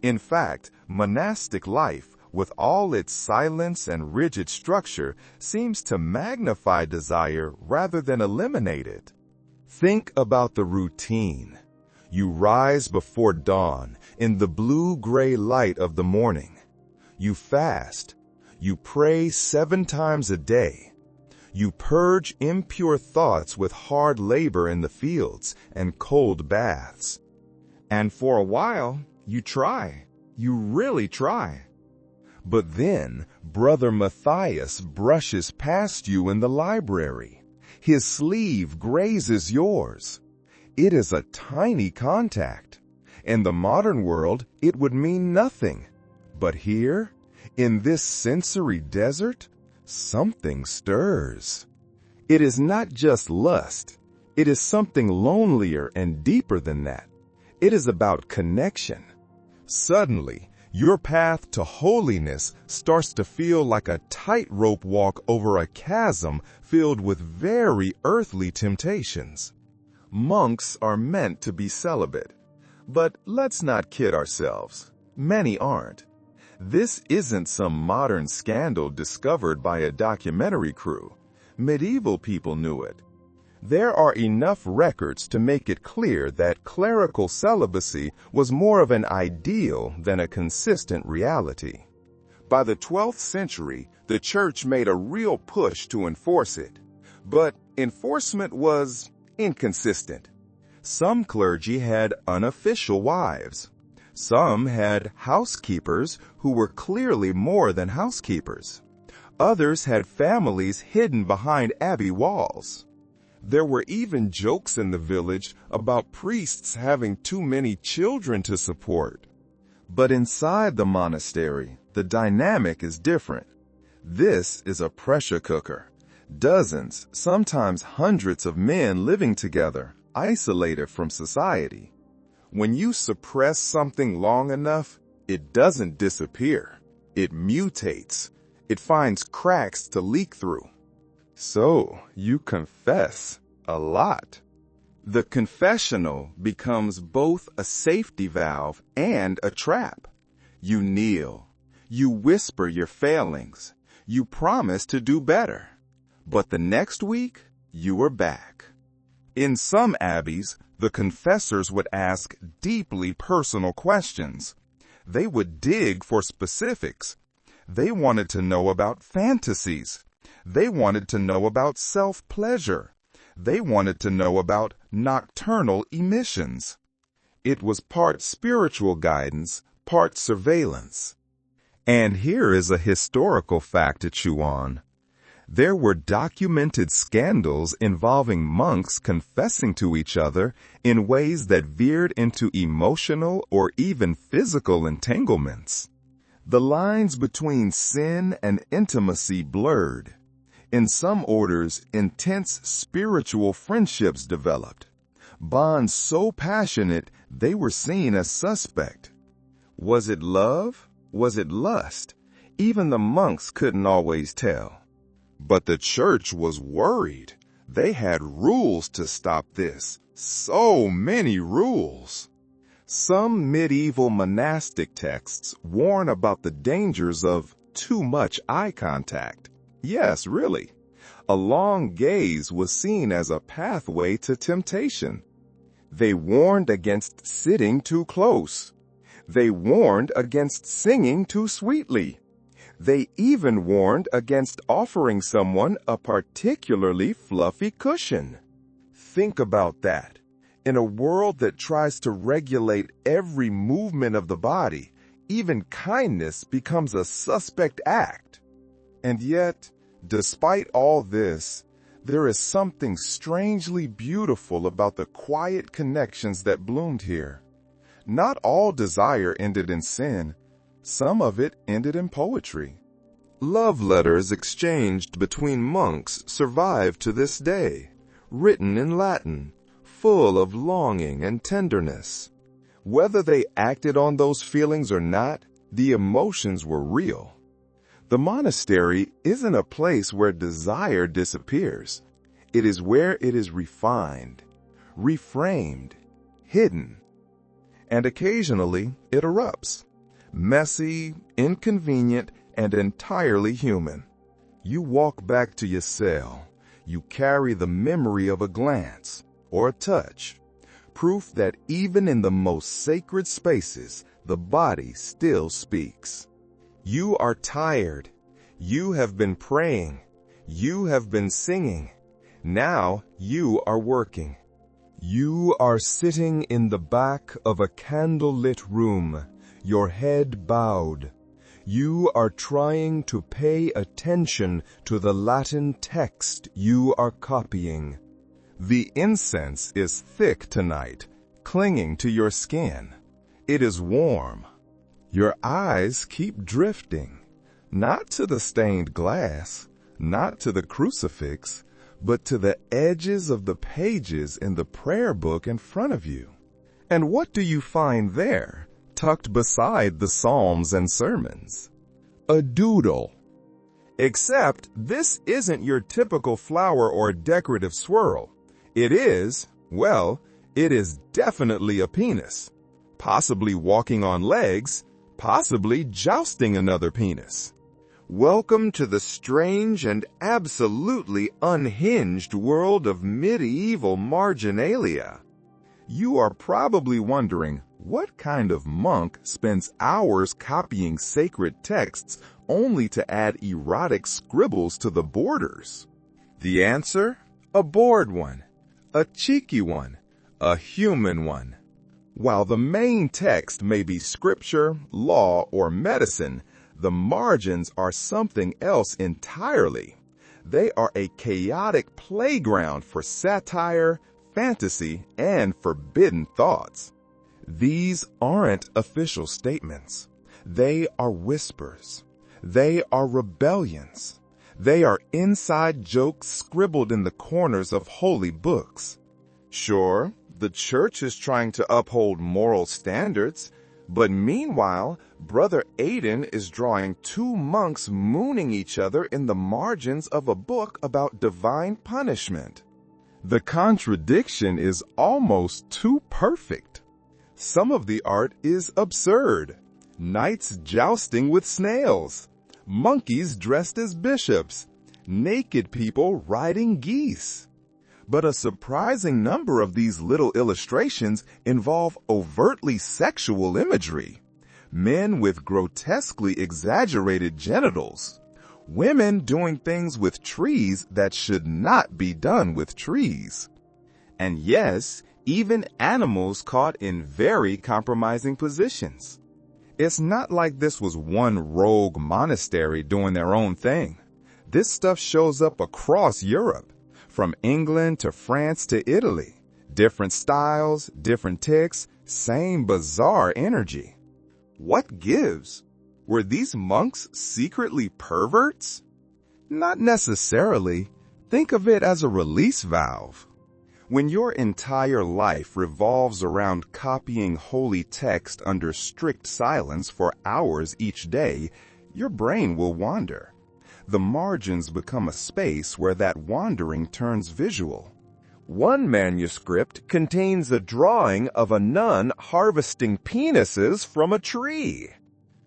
In fact, monastic life, with all its silence and rigid structure, seems to magnify desire rather than eliminate it. Think about the routine. You rise before dawn in the blue-gray light of the morning. You fast. You pray 7 times a day. You purge impure thoughts with hard labor in the fields and cold baths. And for a while, you try. You really try. But then, Brother Matthias brushes past you in the library. His sleeve grazes yours. It is a tiny contact. In the modern world, it would mean nothing. But here, in this sensory desert, something stirs. It is not just lust. It is something lonelier and deeper than that. It is about connection. Suddenly, your path to holiness starts to feel like a tightrope walk over a chasm filled with very earthly temptations. Monks are meant to be celibate. But let's not kid ourselves. Many aren't. This isn't some modern scandal discovered by a documentary crew. Medieval people knew it. There are enough records to make it clear that clerical celibacy was more of an ideal than a consistent reality. By the 12th century, the church made a real push to enforce it. But enforcement was inconsistent. Some clergy had unofficial wives. Some had housekeepers who were clearly more than housekeepers. Others had families hidden behind abbey walls. There were even jokes in the village about priests having too many children to support. But inside the monastery, the dynamic is different. This is a pressure cooker. Dozens, sometimes hundreds of men living together, isolated from society. When you suppress something long enough, it doesn't disappear. It mutates. It finds cracks to leak through. So you confess a lot. The confessional becomes both a safety valve and a trap. You kneel. You whisper your failings. You promise to do better. But the next week, you are back. In some abbeys, the confessors would ask deeply personal questions. They would dig for specifics. They wanted to know about fantasies. They wanted to know about self-pleasure. They wanted to know about nocturnal emissions. It was part spiritual guidance, part surveillance. And here is a historical fact to chew on. There were documented scandals involving monks confessing to each other in ways that veered into emotional or even physical entanglements. The lines between sin and intimacy blurred. In some orders, intense spiritual friendships developed. Bonds so passionate they were seen as suspect. Was it love? Was it lust? Even the monks couldn't always tell. But the church was worried. They had rules to stop this. So many rules. Some medieval monastic texts warn about the dangers of too much eye contact. Yes, really. A long gaze was seen as a pathway to temptation. They warned against sitting too close. They warned against singing too sweetly. They even warned against offering someone a particularly fluffy cushion. Think about that. In a world that tries to regulate every movement of the body, even kindness becomes a suspect act. And yet, despite all this, there is something strangely beautiful about the quiet connections that bloomed here. Not all desire ended in sin. Some of it ended in poetry. Love letters exchanged between monks survive to this day, written in Latin, full of longing and tenderness. Whether they acted on those feelings or not, the emotions were real. The monastery isn't a place where desire disappears. It is where it is refined, reframed, hidden. And occasionally it erupts. Messy, inconvenient, and entirely human. You walk back to your cell. You carry the memory of a glance or a touch. Proof that even in the most sacred spaces, the body still speaks. You are tired. You have been praying. You have been singing. Now you are working. You are sitting in the back of a candlelit room, your head bowed. You are trying to pay attention to the Latin text you are copying. The incense is thick tonight, clinging to your skin. It is warm. Your eyes keep drifting, not to the stained glass, not to the crucifix, but to the edges of the pages in the prayer book in front of you. And what do you find there, tucked beside the Psalms and sermons? A doodle. Except this isn't your typical flower or decorative swirl. It is, well, it is definitely a penis. Possibly walking on legs, possibly jousting another penis. Welcome to the strange and absolutely unhinged world of medieval marginalia. You are probably wondering, what kind of monk spends hours copying sacred texts only to add erotic scribbles to the borders? The answer? A bored one, a cheeky one, a human one. While the main text may be scripture, law, or medicine, the margins are something else entirely. They are a chaotic playground for satire, fantasy, and forbidden thoughts. These aren't official statements. They are whispers. They are rebellions. They are inside jokes scribbled in the corners of holy books. Sure, the church is trying to uphold moral standards, but meanwhile, Brother Aiden is drawing two monks mooning each other in the margins of a book about divine punishment. The contradiction is almost too perfect. Some of the art is absurd. Knights jousting with snails, monkeys dressed as bishops, naked people riding geese. But a surprising number of these little illustrations involve overtly sexual imagery. Men with grotesquely exaggerated genitals. Women doing things with trees that should not be done with trees. And yes, even animals caught in very compromising positions. It's not like this was one rogue monastery doing their own thing. This stuff shows up across Europe. From England to France to Italy. Different styles, different ticks, same bizarre energy. What gives? Were these monks secretly perverts? Not necessarily. Think of it as a release valve. When your entire life revolves around copying holy text under strict silence for hours each day, your brain will wander. The margins become a space where that wandering turns visual. One manuscript contains a drawing of a nun harvesting penises from a tree.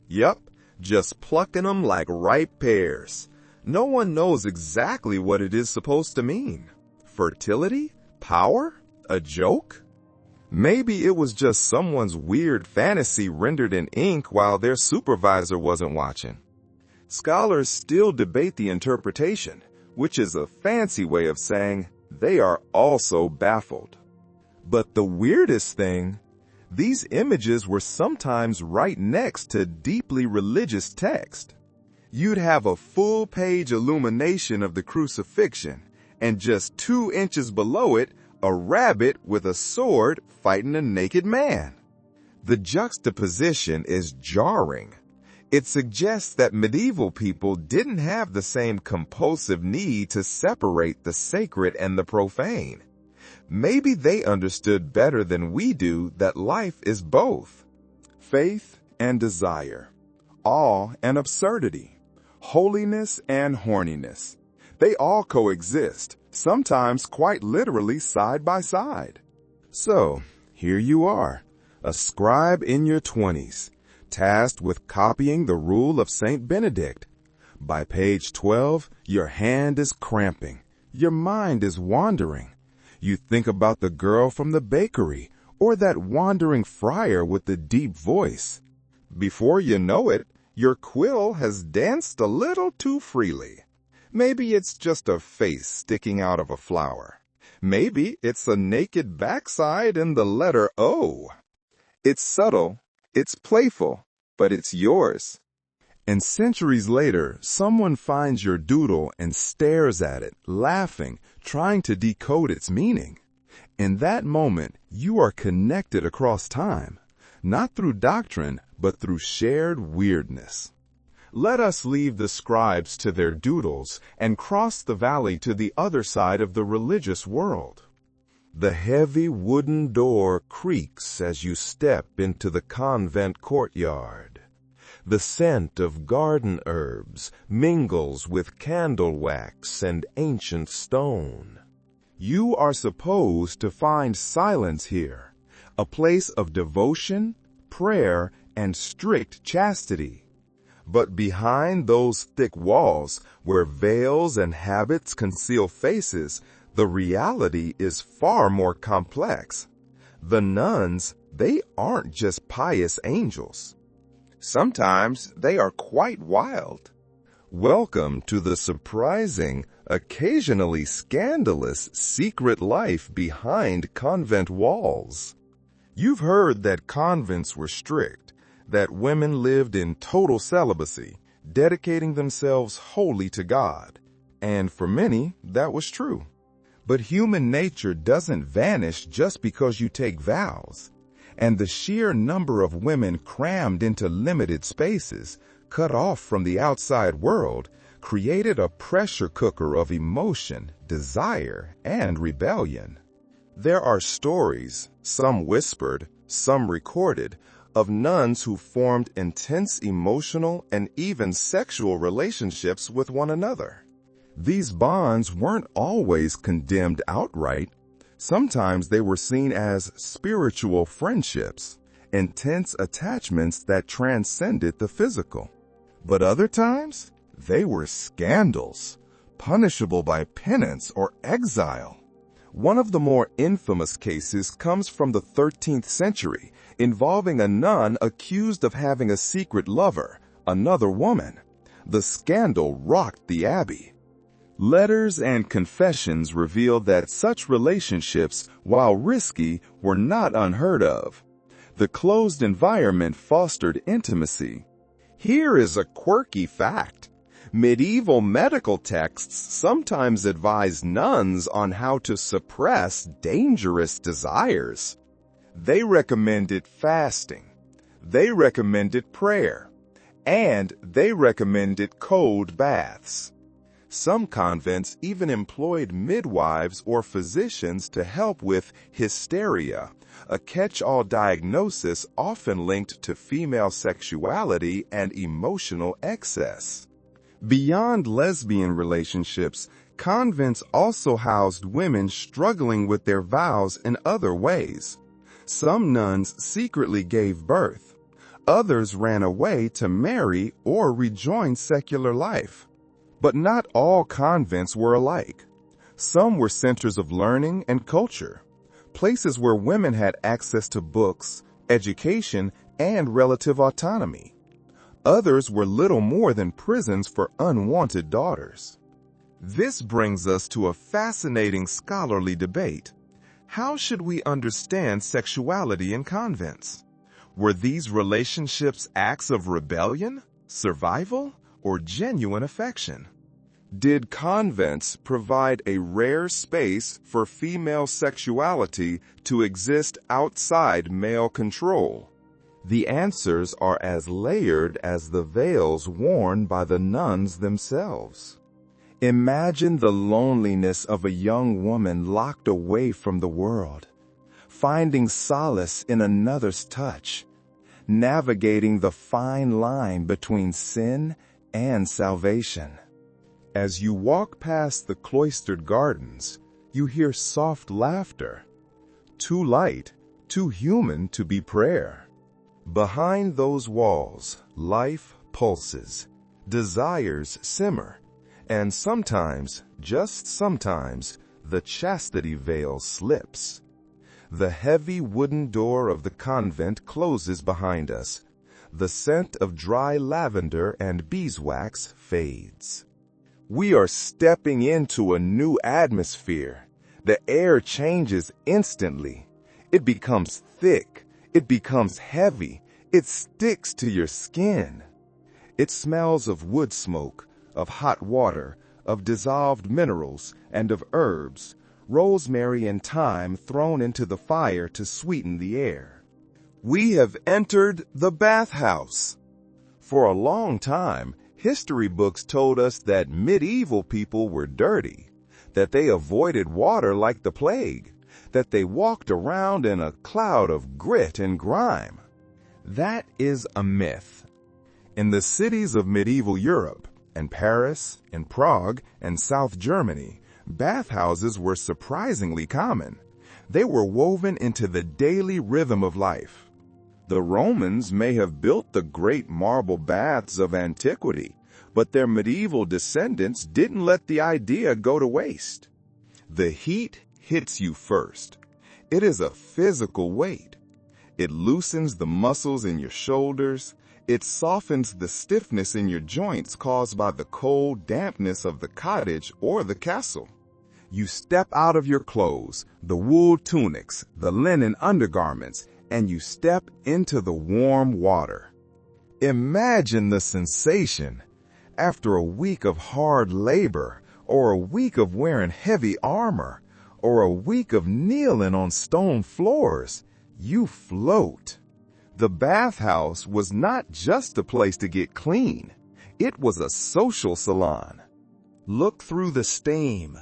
Yup, just plucking them like ripe pears. No one knows exactly what it is supposed to mean. Fertility? Power? A joke? Maybe it was just someone's weird fantasy rendered in ink while their supervisor wasn't watching. Scholars still debate the interpretation, which is a fancy way of saying they are also baffled. But the weirdest thing, these images were sometimes right next to deeply religious text. You'd have a full-page illumination of the crucifixion, and just 2 inches below it, a rabbit with a sword fighting a naked man. The juxtaposition is jarring. It suggests that medieval people didn't have the same compulsive need to separate the sacred and the profane. Maybe they understood better than we do that life is both. Faith and desire. Awe and absurdity. Holiness and horniness. They all coexist, sometimes quite literally side by side. So, here you are, a scribe in your 20s. Tasked with copying the rule of St. Benedict. By page 12, your hand is cramping. Your mind is wandering. You think about the girl from the bakery or that wandering friar with the deep voice. Before you know it, your quill has danced a little too freely. Maybe it's just a face sticking out of a flower. Maybe it's a naked backside in the letter O. It's subtle. It's playful, but it's yours. And centuries later, someone finds your doodle and stares at it, laughing, trying to decode its meaning. In that moment, you are connected across time, not through doctrine, but through shared weirdness. Let us leave the scribes to their doodles and cross the valley to the other side of the religious world. The heavy wooden door creaks as you step into the convent courtyard. The scent of garden herbs mingles with candle wax and ancient stone. You are supposed to find silence here, a place of devotion, prayer, and strict chastity. But behind those thick walls, where veils and habits conceal faces, the reality is far more complex. The nuns, they aren't just pious angels. Sometimes they are quite wild. Welcome to the surprising, occasionally scandalous secret life behind convent walls. You've heard that convents were strict, that women lived in total celibacy, dedicating themselves wholly to God. And for many, that was true. But human nature doesn't vanish just because you take vows. And the sheer number of women crammed into limited spaces, cut off from the outside world, created a pressure cooker of emotion, desire, and rebellion. There are stories, some whispered, some recorded, of nuns who formed intense emotional and even sexual relationships with one another. These bonds weren't always condemned outright. Sometimes they were seen as spiritual friendships, intense attachments that transcended the physical. But other times, they were scandals, punishable by penance or exile. One of the more infamous cases comes from the 13th century, involving a nun accused of having a secret lover, another woman. The scandal rocked the abbey. Letters and confessions revealed that such relationships, while risky, were not unheard of. The closed environment fostered intimacy. Here is a quirky fact. Medieval medical texts sometimes advised nuns on how to suppress dangerous desires. They recommended fasting. They recommended prayer. And they recommended cold baths. Some convents even employed midwives or physicians to help with hysteria, a catch-all diagnosis often linked to female sexuality and emotional excess. Beyond lesbian relationships, convents also housed women struggling with their vows in other ways. Some nuns secretly gave birth. Others ran away to marry or rejoin secular life. But not all convents were alike. Some were centers of learning and culture, places where women had access to books, education, and relative autonomy. Others were little more than prisons for unwanted daughters. This brings us to a fascinating scholarly debate. How should we understand sexuality in convents? Were these relationships acts of rebellion, survival, or genuine affection? Did convents provide a rare space for female sexuality to exist outside male control? The answers are as layered as the veils worn by the nuns themselves. Imagine the loneliness of a young woman locked away from the world, finding solace in another's touch, navigating the fine line between sin and salvation. As you walk past the cloistered gardens, you hear soft laughter, too light, too human to be prayer. Behind those walls, life pulses, desires simmer, and sometimes, just sometimes, the chastity veil slips. The heavy wooden door of the convent closes behind us. The scent of dry lavender and beeswax fades. We are stepping into a new atmosphere. The air changes instantly. It becomes thick. It becomes heavy. It sticks to your skin. It smells of wood smoke, of hot water, of dissolved minerals, and of herbs, rosemary and thyme thrown into the fire to sweeten the air. We have entered the bathhouse. For a long time, history books told us that medieval people were dirty, that they avoided water like the plague, that they walked around in a cloud of grit and grime. That is a myth. In the cities of medieval Europe, and Paris, and Prague, and South Germany, bathhouses were surprisingly common. They were woven into the daily rhythm of life. The Romans may have built the great marble baths of antiquity, but their medieval descendants didn't let the idea go to waste. The heat hits you first. It is a physical weight. It loosens the muscles in your shoulders. It softens the stiffness in your joints caused by the cold dampness of the cottage or the castle. You step out of your clothes, the wool tunics, the linen undergarments, and you step into the warm water. Imagine the sensation. After a week of hard labor, or a week of wearing heavy armor, or a week of kneeling on stone floors, you float. The bathhouse was not just a place to get clean. It was a social salon. Look through the steam.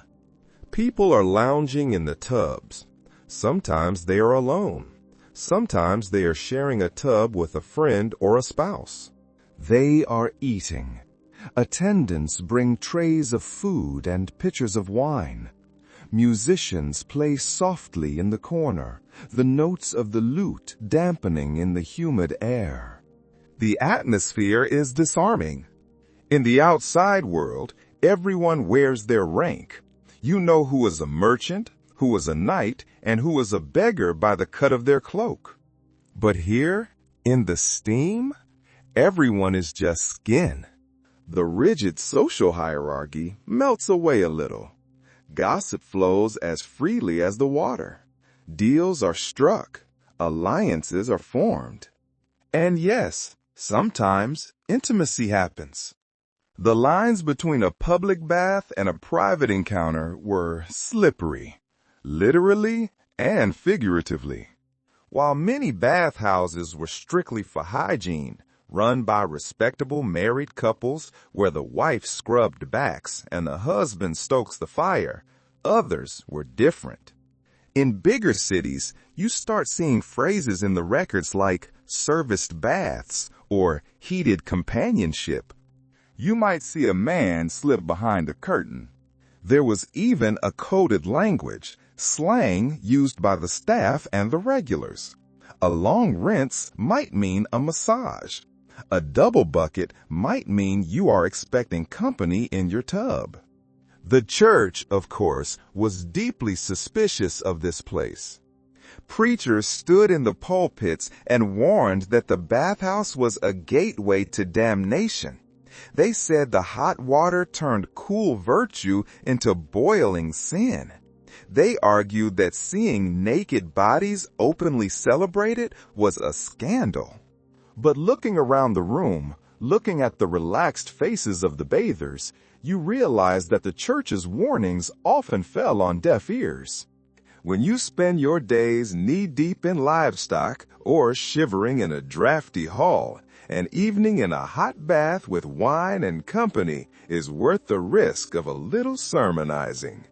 People are lounging in the tubs. Sometimes they are alone. Sometimes they are sharing a tub with a friend or a spouse. They are eating. Attendants bring trays of food and pitchers of wine. Musicians play softly in the corner, the notes of the lute dampening in the humid air. The atmosphere is disarming. In the outside world, everyone wears their rank. You know who is a merchant, who is a knight, and who is a beggar by the cut of their cloak. But here, in the steam, everyone is just skin. The rigid social hierarchy melts away a little. Gossip flows as freely as the water. Deals are struck. Alliances are formed. And yes, sometimes intimacy happens. The lines between a public bath and a private encounter were slippery, literally and figuratively. While many bathhouses were strictly for hygiene, run by respectable married couples where the wife scrubbed backs and the husband stokes the fire, others were different. In bigger cities, you start seeing phrases in the records like serviced baths or heated companionship. You might see a man slip behind a curtain. There was even a coded language, slang used by the staff and the regulars. A long rinse might mean a massage. A double bucket might mean you are expecting company in your tub. The church, of course, was deeply suspicious of this place. Preachers stood in the pulpits and warned that the bathhouse was a gateway to damnation. They said the hot water turned cool virtue into boiling sin. They argued that seeing naked bodies openly celebrated was a scandal. But looking around the room, looking at the relaxed faces of the bathers, you realize that the church's warnings often fell on deaf ears. When you spend your days knee-deep in livestock or shivering in a drafty hall, an evening in a hot bath with wine and company is worth the risk of a little sermonizing.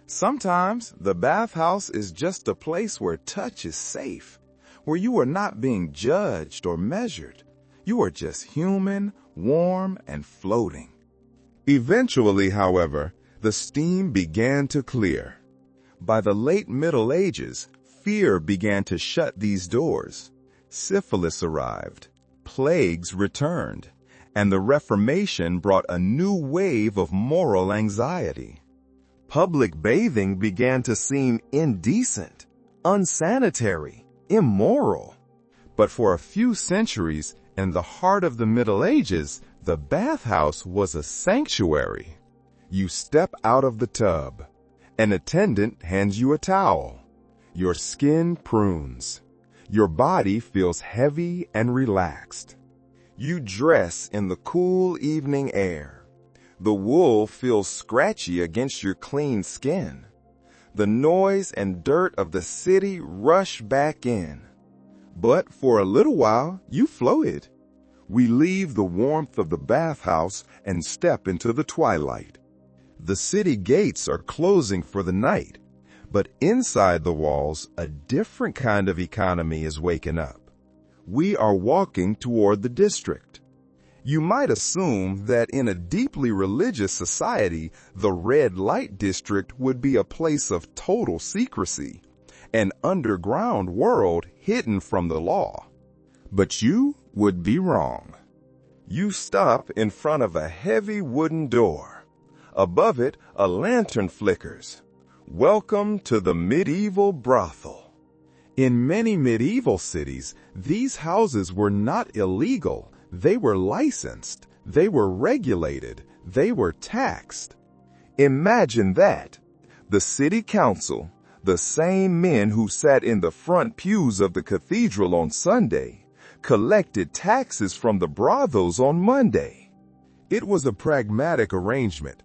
Sometimes the bathhouse is just a place where touch is safe, where you are not being judged or measured. You are just human, warm, and floating. Eventually, however, the steam began to clear. By the late Middle Ages, fear began to shut these doors. Syphilis arrived, plagues returned, and the Reformation brought a new wave of moral anxiety. Public bathing began to seem indecent, unsanitary, immoral. But for a few centuries, in the heart of the Middle Ages, the bathhouse was a sanctuary. You step out of the tub. An attendant hands you a towel. Your skin prunes. Your body feels heavy and relaxed. You dress in the cool evening air. The wool feels scratchy against your clean skin. The noise and dirt of the city rush back in. But for a little while, you floated. We leave the warmth of the bathhouse and step into the twilight. The city gates are closing for the night, but inside the walls, a different kind of economy is waking up. We are walking toward the district. You might assume that in a deeply religious society, the red light district would be a place of total secrecy, an underground world hidden from the law. But you would be wrong. You stop in front of a heavy wooden door. Above it, a lantern flickers. Welcome to the medieval brothel. In many medieval cities, these houses were not illegal. They were licensed. They were regulated. They were taxed. Imagine that. The city council, the same men who sat in the front pews of the cathedral on Sunday, collected taxes from the brothels on Monday. It was a pragmatic arrangement.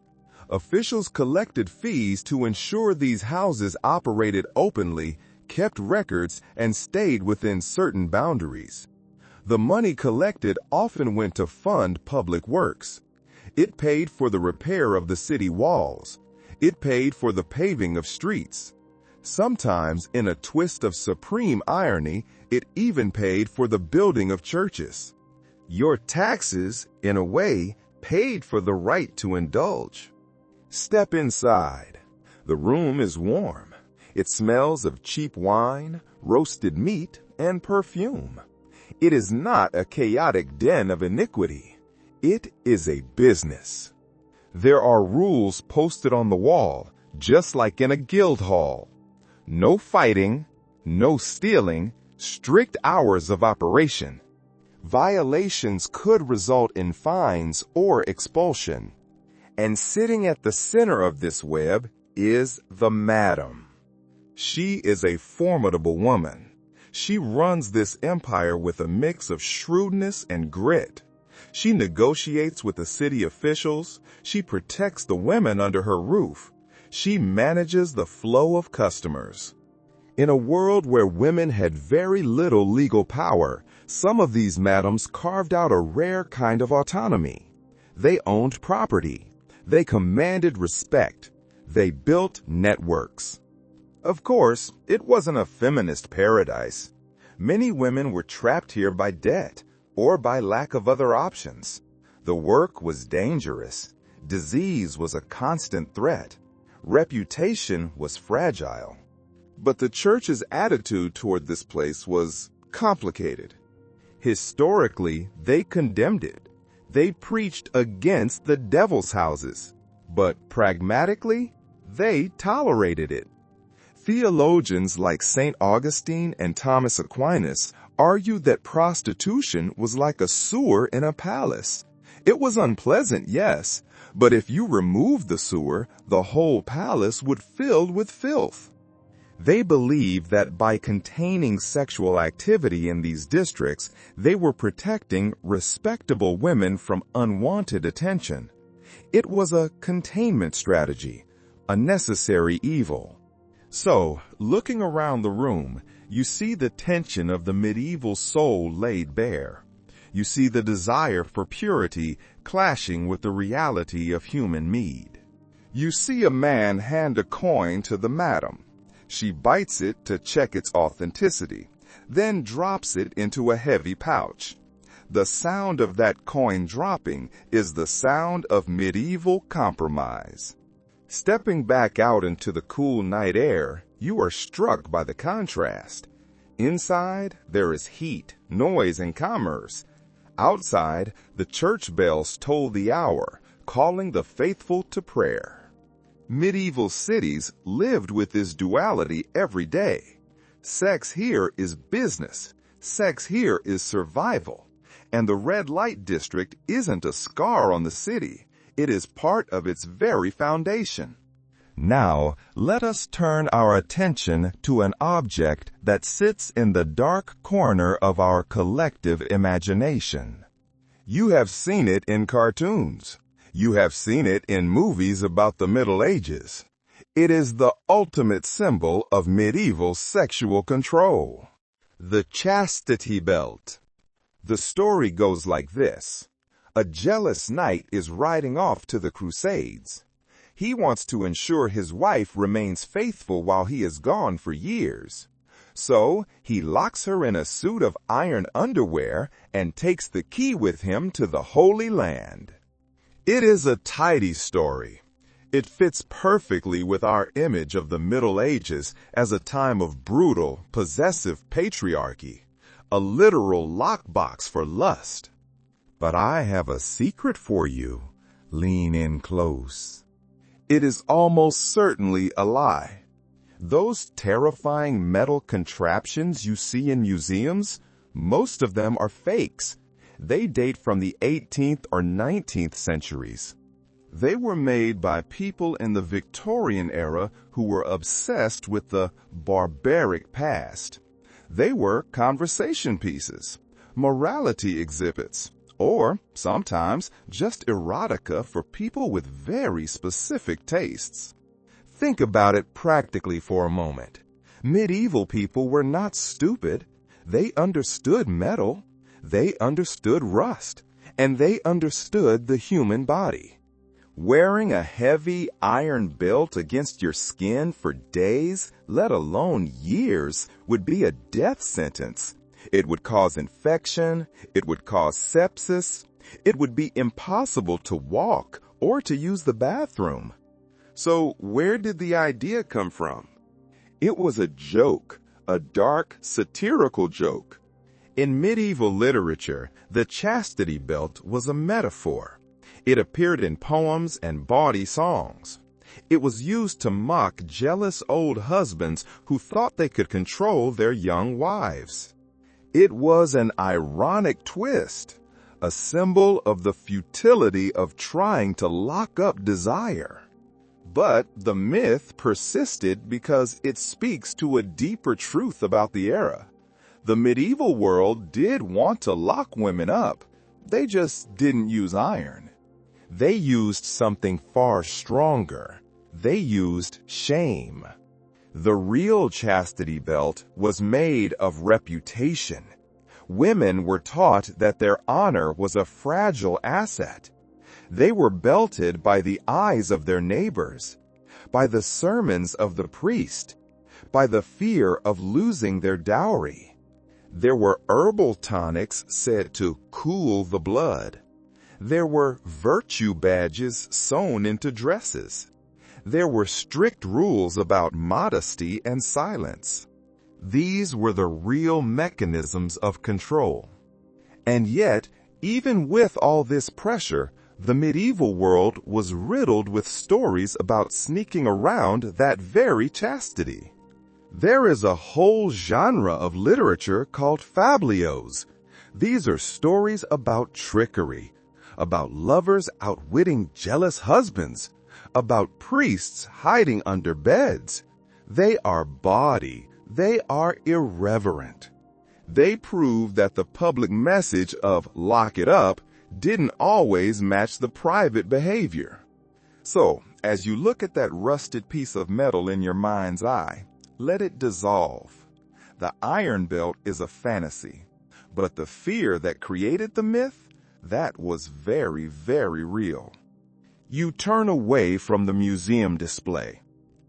Officials collected fees to ensure these houses operated openly, kept records, and stayed within certain boundaries. The money collected often went to fund public works. It paid for the repair of the city walls. It paid for the paving of streets. Sometimes, in a twist of supreme irony, it even paid for the building of churches. Your taxes, in a way, paid for the right to indulge. Step inside. The room is warm. It smells of cheap wine, roasted meat, and perfume. It is not a chaotic den of iniquity. It is a business. There are rules posted on the wall, just like in a guild hall. No fighting, no stealing, strict hours of operation. Violations could result in fines or expulsion. And sitting at the center of this web is the madam. She is a formidable woman. She runs this empire with a mix of shrewdness and grit. She negotiates with the city officials. She protects the women under her roof. She manages the flow of customers. In a world where women had very little legal power, some of these madams carved out a rare kind of autonomy. They owned property. They commanded respect. They built networks. Of course, it wasn't a feminist paradise. Many women were trapped here by debt or by lack of other options. The work was dangerous. Disease was a constant threat. Reputation was fragile. But the church's attitude toward this place was complicated. Historically, they condemned it. They preached against the devil's houses. But pragmatically, they tolerated it. Theologians like St. Augustine and Thomas Aquinas argued that prostitution was like a sewer in a palace. It was unpleasant, yes, but if you removed the sewer, the whole palace would fill with filth. They believed that by containing sexual activity in these districts, they were protecting respectable women from unwanted attention. It was a containment strategy, a necessary evil. So, looking around the room, you see the tension of the medieval soul laid bare. You see the desire for purity clashing with the reality of human need. You see a man hand a coin to the madam. She bites it to check its authenticity, then drops it into a heavy pouch. The sound of that coin dropping is the sound of medieval compromise. Stepping back out into the cool night air, you are struck by the contrast. Inside, there is heat, noise, and commerce. Outside, the church bells toll the hour, calling the faithful to prayer. Medieval cities lived with this duality every day. Sex here is business. Sex here is survival. And the red light district isn't a scar on the city. It is part of its very foundation. Now, let us turn our attention to an object that sits in the dark corner of our collective imagination. You have seen it in cartoons. You have seen it in movies about the Middle Ages. It is the ultimate symbol of medieval sexual control. The chastity belt. The story goes like this. A jealous knight is riding off to the Crusades. He wants to ensure his wife remains faithful while he is gone for years. So he locks her in a suit of iron underwear and takes the key with him to the Holy Land. It is a tidy story. It fits perfectly with our image of the Middle Ages as a time of brutal, possessive patriarchy, a literal lockbox for lust. But I have a secret for you. Lean in close. It is almost certainly a lie. Those terrifying metal contraptions you see in museums, most of them are fakes. They date from the 18th or 19th centuries. They were made by people in the Victorian era who were obsessed with the barbaric past. They were conversation pieces, morality exhibits, or sometimes just erotica for people with very specific tastes. Think about it practically for a moment. Medieval people were not stupid. They understood metal. They understood rust, and they understood the human body. Wearing a heavy iron belt against your skin for days, let alone years, would be a death sentence. It would cause infection, it would cause sepsis, it would be impossible to walk or to use the bathroom. So where did the idea come from? It was a joke, a dark, satirical joke. In medieval literature, the chastity belt was a metaphor. It appeared in poems and bawdy songs. It was used to mock jealous old husbands who thought they could control their young wives. It was an ironic twist, a symbol of the futility of trying to lock up desire. But the myth persisted because it speaks to a deeper truth about the era. The medieval world did want to lock women up. They just didn't use iron. They used something far stronger. They used shame. The real chastity belt was made of reputation. Women were taught that their honor was a fragile asset. They were belted by the eyes of their neighbors, by the sermons of the priest, by the fear of losing their dowry. There were herbal tonics said to cool the blood. There were virtue badges sewn into dresses. There were strict rules about modesty and silence. These were the real mechanisms of control. And yet, even with all this pressure, the medieval world was riddled with stories about sneaking around that very chastity. There is a whole genre of literature called fabliaux. These are stories about trickery, about lovers outwitting jealous husbands, about priests hiding under beds. They are bawdy. They are irreverent. They prove that the public message of lock it up didn't always match the private behavior. So, as you look at that rusted piece of metal in your mind's eye, let it dissolve. The iron belt is a fantasy, but the fear that created the myth, that was very, very real. You turn away from the museum display.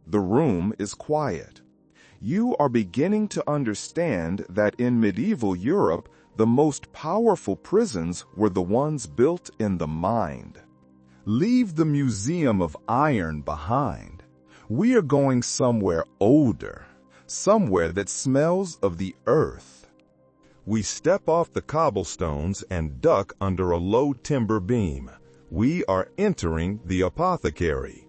The room is quiet. You are beginning to understand that in medieval Europe, the most powerful prisons were the ones built in the mind. Leave the museum of iron behind. We are going somewhere older, somewhere that smells of the earth. We step off the cobblestones and duck under a low timber beam. We are entering the apothecary.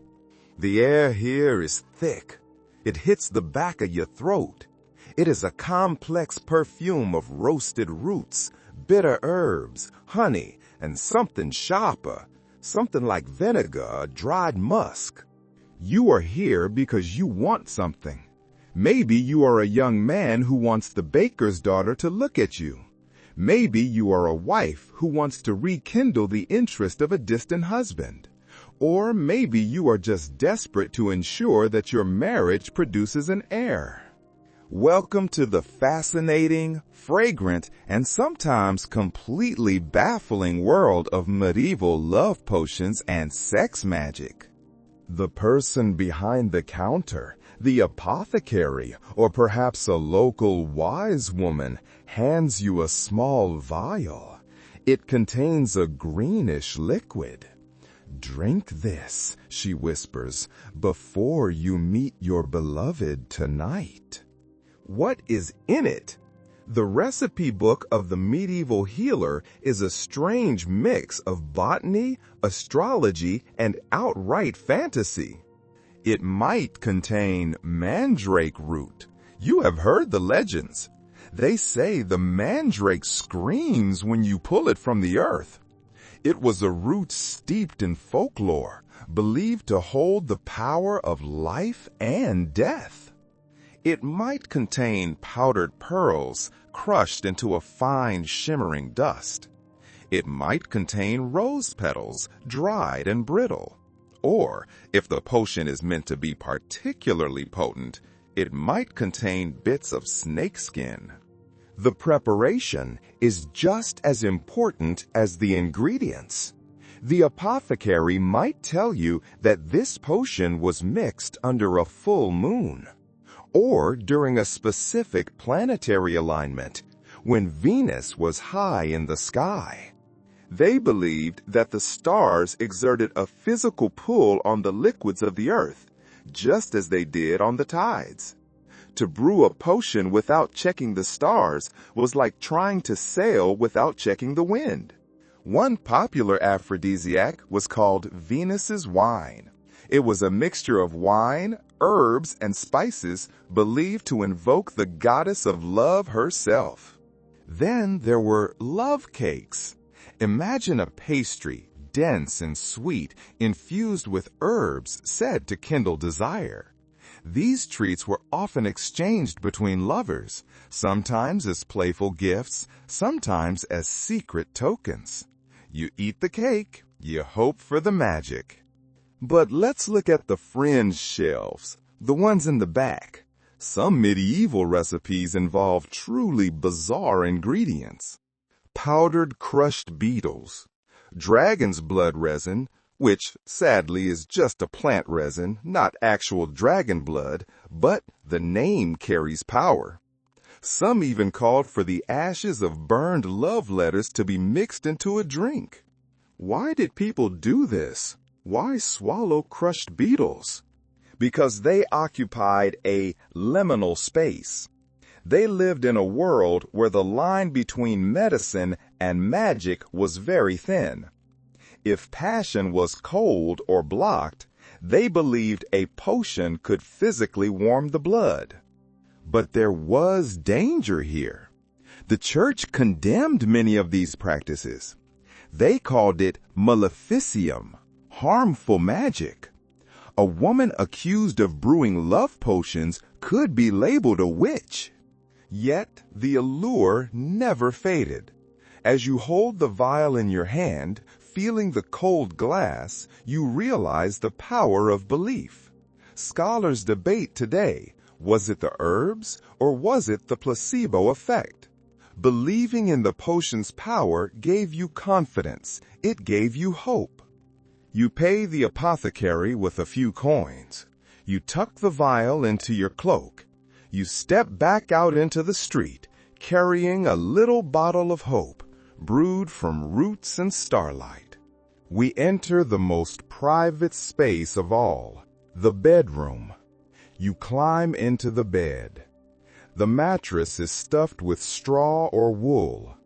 The air here is thick. It hits the back of your throat. It is a complex perfume of roasted roots, bitter herbs, honey, and something sharper, something like vinegar or dried musk. You are here because you want something. Maybe you are a young man who wants the baker's daughter to look at you. Maybe you are a wife who wants to rekindle the interest of a distant husband. Or maybe you are just desperate to ensure that your marriage produces an heir. Welcome to the fascinating, fragrant, and sometimes completely baffling world of medieval love potions and sex magic. The person behind the counter, the apothecary, or perhaps a local wise woman, hands you a small vial. It contains a greenish liquid. "Drink this," she whispers, "before you meet your beloved tonight." What is in it? The recipe book of the medieval healer is a strange mix of botany, astrology, and outright fantasy. It might contain mandrake root. You have heard the legends. They say the mandrake screams when you pull it from the earth. It was a root steeped in folklore, believed to hold the power of life and death. It might contain powdered pearls crushed into a fine shimmering dust. It might contain rose petals, dried and brittle. Or, if the potion is meant to be particularly potent, it might contain bits of snakeskin. The preparation is just as important as the ingredients. The apothecary might tell you that this potion was mixed under a full moon, or during a specific planetary alignment, when Venus was high in the sky. They believed that the stars exerted a physical pull on the liquids of the earth, just as they did on the tides. To brew a potion without checking the stars was like trying to sail without checking the wind. One popular aphrodisiac was called Venus's wine. It was a mixture of wine, herbs, and spices believed to invoke the goddess of love herself. Then there were love cakes. Imagine a pastry, dense and sweet, infused with herbs said to kindle desire. These treats were often exchanged between lovers, sometimes as playful gifts, sometimes as secret tokens. You eat the cake, you hope for the magic. But let's look at the fringe shelves, the ones in the back. Some medieval recipes involve truly bizarre ingredients. Powdered crushed beetles, dragon's blood resin, which sadly is just a plant resin, not actual dragon blood, but the name carries power. Some even called for the ashes of burned love letters to be mixed into a drink. Why did people do this? Why swallow crushed beetles? Because they occupied a liminal space. They lived in a world where the line between medicine and magic was very thin. If passion was cold or blocked, they believed a potion could physically warm the blood. But there was danger here. The church condemned many of these practices. They called it maleficium, harmful magic. A woman accused of brewing love potions could be labeled a witch. Yet the allure never faded. As you hold the vial in your hand, feeling the cold glass, you realize the power of belief. Scholars debate today, was it the herbs or was it the placebo effect? Believing in the potion's power gave you confidence. It gave you hope. You pay the apothecary with a few coins. You tuck the vial into your cloak. You step back out into the street, carrying a little bottle of hope, brewed from roots and starlight. We enter the most private space of all, the bedroom. You climb into the bed. The mattress is stuffed with straw or wool.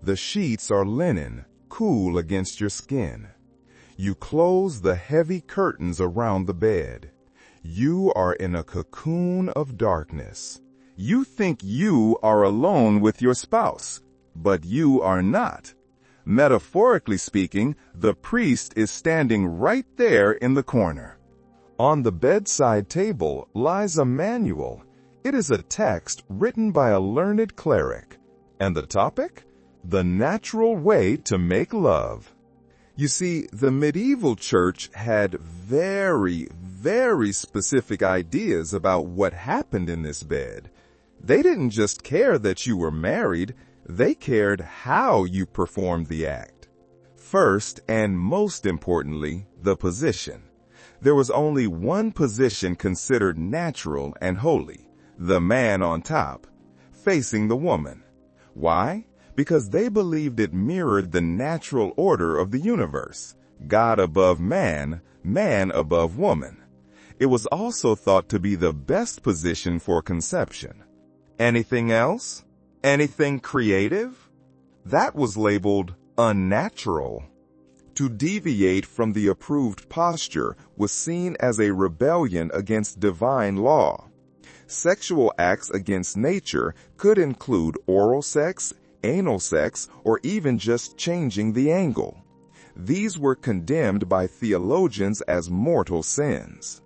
The sheets are linen, cool against your skin. You close the heavy curtains around the bed. You are in a cocoon of darkness. You think you are alone with your spouse, but you are not. Metaphorically speaking, the priest is standing right there in the corner. On the bedside table lies a manual. It is a text written by a learned cleric. And the topic? The natural way to make love. You see, the medieval church had very specific ideas about what happened in this bed. They didn't just care that you were married, they cared how you performed the act. First, and most importantly, the position. There was only one position considered natural and holy, the man on top, facing the woman. Why? Because they believed it mirrored the natural order of the universe, God above man, man above woman. It was also thought to be the best position for conception. Anything else? Anything creative? That was labeled unnatural. To deviate from the approved posture was seen as a rebellion against divine law. Sexual acts against nature could include oral sex, anal sex, or even just changing the angle. These were condemned by theologians as mortal sins.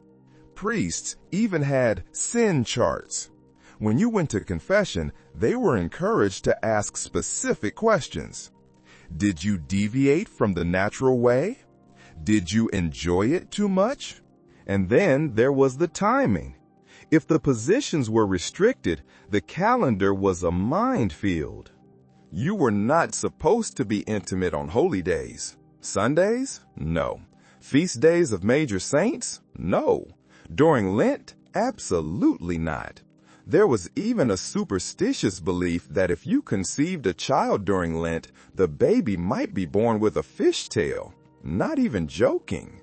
Priests even had sin charts. When you went to confession, they were encouraged to ask specific questions. Did you deviate from the natural way? Did you enjoy it too much? And then there was the timing. If the positions were restricted, the calendar was a minefield. You were not supposed to be intimate on holy days. Sundays? No. Feast days of major saints? No. During Lent? Absolutely not. There was even a superstitious belief that if you conceived a child during Lent, the baby might be born with a fishtail. Not even joking.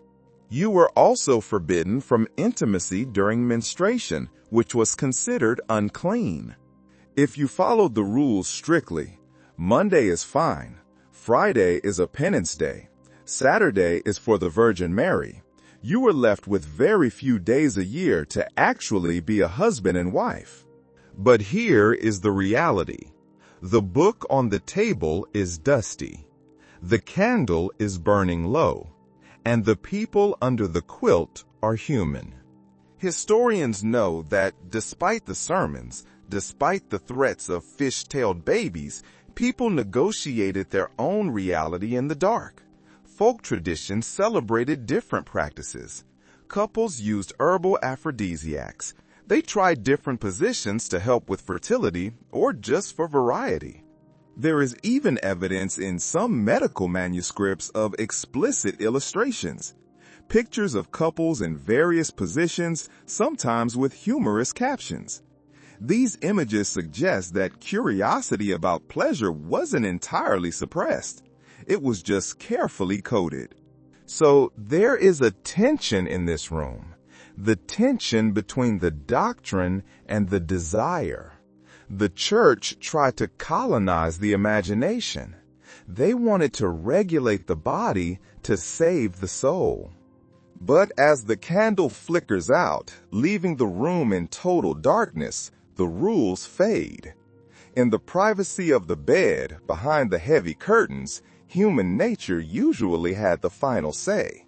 You were also forbidden from intimacy during menstruation, which was considered unclean. If you followed the rules strictly, Monday is fine, Friday is a penance day, Saturday is for the Virgin Mary. You were left with very few days a year to actually be a husband and wife. But here is the reality. The book on the table is dusty. The candle is burning low, and the people under the quilt are human. Historians know that despite the sermons, despite the threats of fish-tailed babies, people negotiated their own reality in the dark. Folk traditions celebrated different practices. Couples used herbal aphrodisiacs. They tried different positions to help with fertility or just for variety. There is even evidence in some medical manuscripts of explicit illustrations. Pictures of couples in various positions, sometimes with humorous captions. These images suggest that curiosity about pleasure wasn't entirely suppressed. It was just carefully coded. So there is a tension in this room. The tension between the doctrine and the desire. The church tried to colonize the imagination. They wanted to regulate the body to save the soul. But as the candle flickers out, leaving the room in total darkness, the rules fade. In the privacy of the bed, behind the heavy curtains, human nature usually had the final say.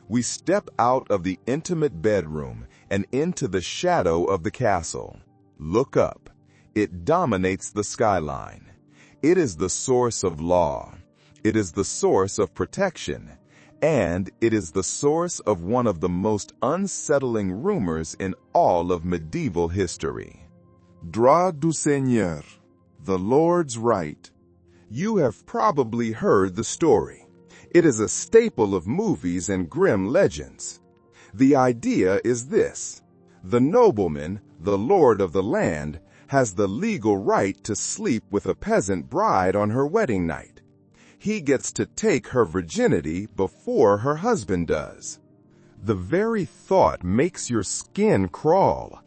We step out of the intimate bedroom and into the shadow of the castle. Look up. It dominates the skyline. It is the source of law. It is the source of protection. And it is the source of one of the most unsettling rumors in all of medieval history. Droit du Seigneur, the Lord's right. You have probably heard the story. It is a staple of movies and grim legends. The idea is this: the nobleman, the lord of the land, has the legal right to sleep with a peasant bride on her wedding night. He gets to take her virginity before her husband does. The very thought makes your skin crawl.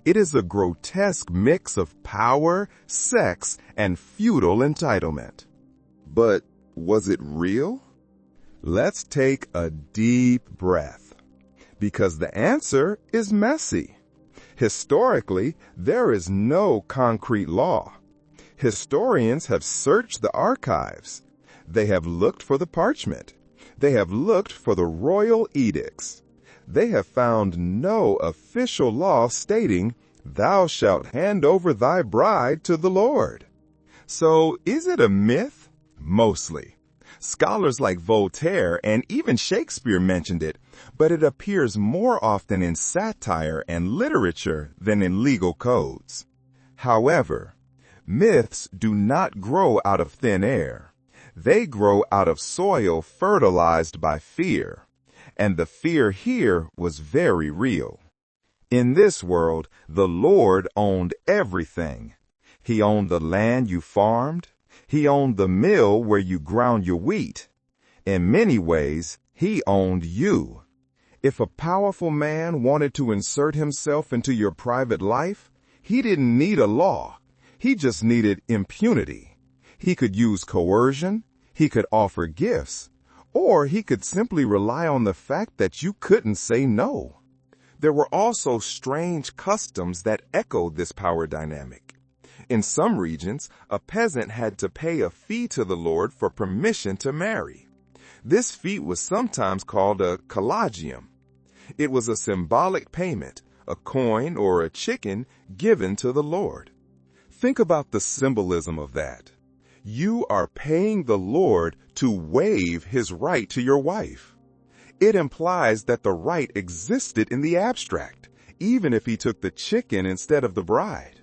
It is a grotesque mix of power, sex, and feudal entitlement. But was it real? Let's take a deep breath, because the answer is messy. Historically, there is no concrete law. Historians have searched the archives. They have looked for the parchment. They have looked for the royal edicts. They have found no official law stating, "Thou shalt hand over thy bride to the Lord." So, is it a myth? Mostly. Scholars like Voltaire and even Shakespeare mentioned it, but it appears more often in satire and literature than in legal codes. However, myths do not grow out of thin air. They grow out of soil fertilized by fear, and the fear here was very real. In this world, the Lord owned everything. He owned the land you farmed. He owned the mill where you ground your wheat. In many ways, he owned you. If a powerful man wanted to insert himself into your private life, he didn't need a law. He just needed impunity. He could use coercion, he could offer gifts, or he could simply rely on the fact that you couldn't say no. There were also strange customs that echoed this power dynamic. In some regions, a peasant had to pay a fee to the Lord for permission to marry. This fee was sometimes called a collegium. It was a symbolic payment, a coin or a chicken given to the Lord. Think about the symbolism of that. You are paying the Lord to waive his right to your wife. It implies that the right existed in the abstract. even if he took the chicken instead of the bride.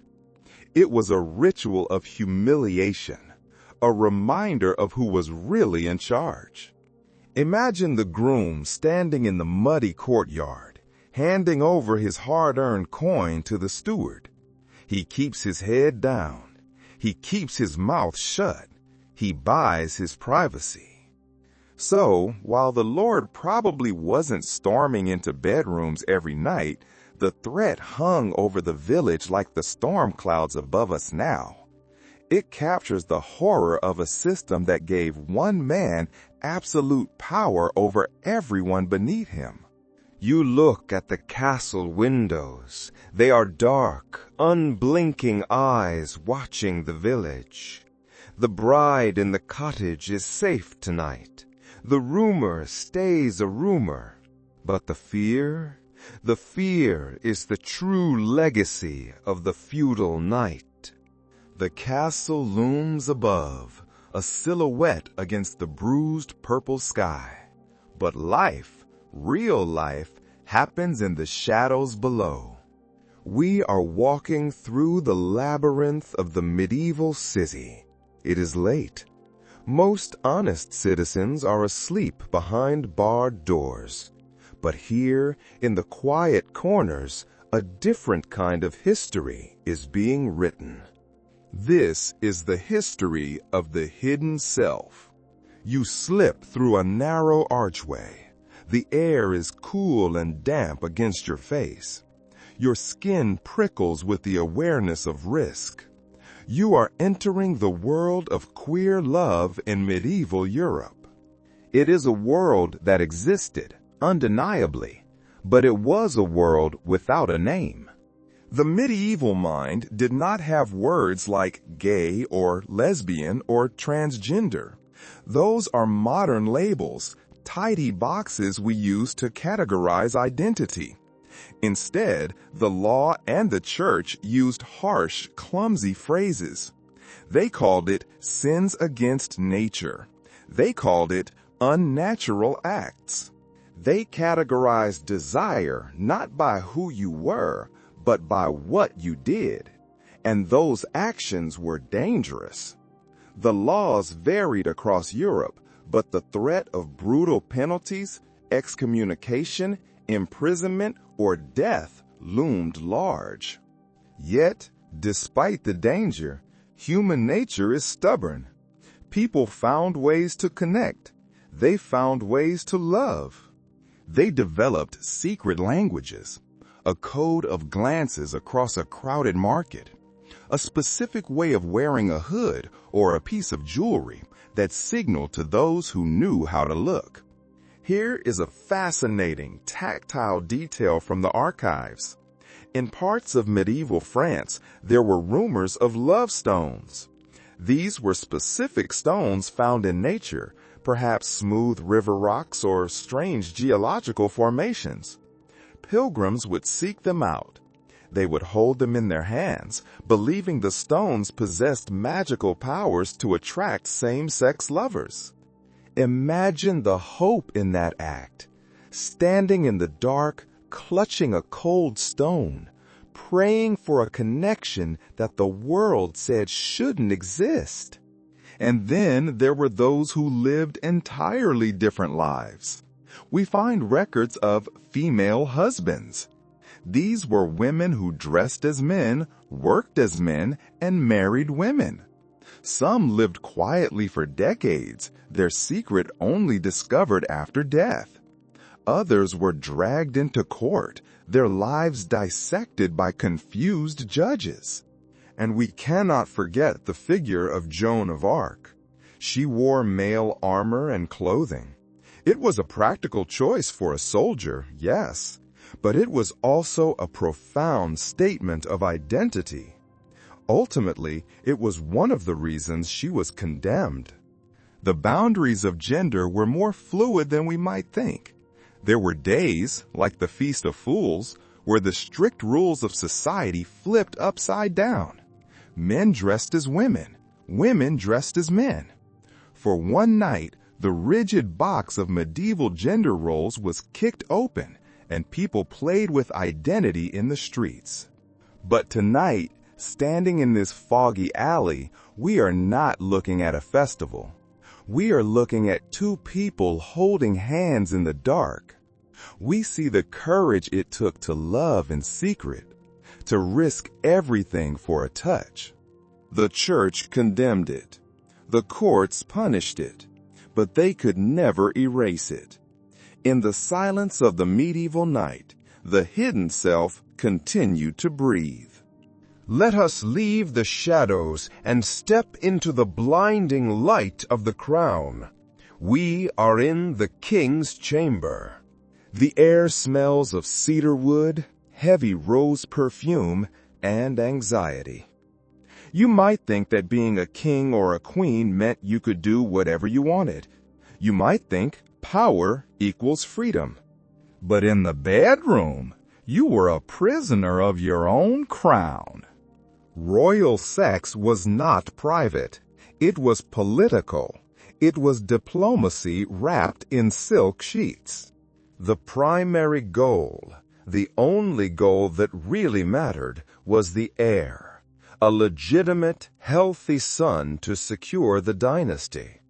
It was a ritual of humiliation, a reminder of who was really in charge. Imagine the groom standing in the muddy courtyard, handing over his hard-earned coin to the steward. He keeps his head down. He keeps his mouth shut. He buys his privacy. So, while the Lord probably wasn't storming into bedrooms every night, the threat hung over the village like the storm clouds above us now. It captures the horror of a system that gave one man absolute power over everyone beneath him. You look at the castle windows. They are dark, unblinking eyes watching the village. The bride in the cottage is safe tonight. The rumor stays a rumor. But the fear is the true legacy of the feudal night. The castle looms above, a silhouette against the bruised purple sky. But life, real life, happens in the shadows below. We are walking through the labyrinth of the medieval city. It is late. Most honest citizens are asleep behind barred doors. But here, in the quiet corners, a different kind of history is being written. This is the history of the hidden self. You slip through a narrow archway. The air is cool and damp against your face. Your skin prickles with the awareness of risk. You are entering the world of queer love in medieval Europe. It is a world that existed, undeniably, but it was a world without a name. The medieval mind did not have words like gay or lesbian or transgender. Those are modern labels, tidy boxes we use to categorize identity. Instead, the law and the church used harsh, clumsy phrases. They called it sins against nature. They called it unnatural acts. They categorized desire not by who you were, but by what you did. And those actions were dangerous. The laws varied across Europe, but the threat of brutal penalties, excommunication, imprisonment, or death loomed large. Yet, despite the danger, human nature is stubborn. People found ways to connect. They found ways to love. They developed secret languages, a code of glances across a crowded market, a specific way of wearing a hood or a piece of jewelry that signaled to those who knew how to look. Here is a fascinating, tactile detail from the archives. In parts of medieval France, there were rumors of love stones. These were specific stones found in nature, perhaps smooth river rocks or strange geological formations. Pilgrims would seek them out. They would hold them in their hands, believing the stones possessed magical powers to attract same-sex lovers. Imagine the hope in that act. Standing in the dark, clutching a cold stone, praying for a connection that the world said shouldn't exist. And then there were those who lived entirely different lives. We find records of female husbands. These were women who dressed as men, worked as men, and married women. Some lived quietly for decades, their secret only discovered after death. Others were dragged into court, their lives dissected by confused judges. And we cannot forget the figure of Joan of Arc. She wore male armor and clothing. It was a practical choice for a soldier, yes, but it was also a profound statement of identity. Ultimately, it was one of the reasons she was condemned. The boundaries of gender were more fluid than we might think. There were days, like the Feast of Fools, where the strict rules of society flipped upside down. Men dressed as women, women dressed as men. For one night, the rigid box of medieval gender roles was kicked open, and people played with identity in the streets. But tonight, standing in this foggy alley, we are not looking at a festival. We are looking at two people holding hands in the dark. We see the courage it took to love in secret, to risk everything for a touch. The church condemned it. The courts punished it, but they could never erase it. In the silence of the medieval night, the hidden self continued to breathe. Let us leave the shadows and step into the blinding light of the crown. We are in the king's chamber. The air smells of cedar wood, heavy rose perfume, and anxiety. You might think that being a king or a queen meant you could do whatever you wanted. You might think power equals freedom. But in the bedroom, you were a prisoner of your own crown. Royal sex was not private. It was political. It was diplomacy wrapped in silk sheets. The primary goal, the only goal that really mattered, was the heir. A legitimate, healthy son to secure the dynasty.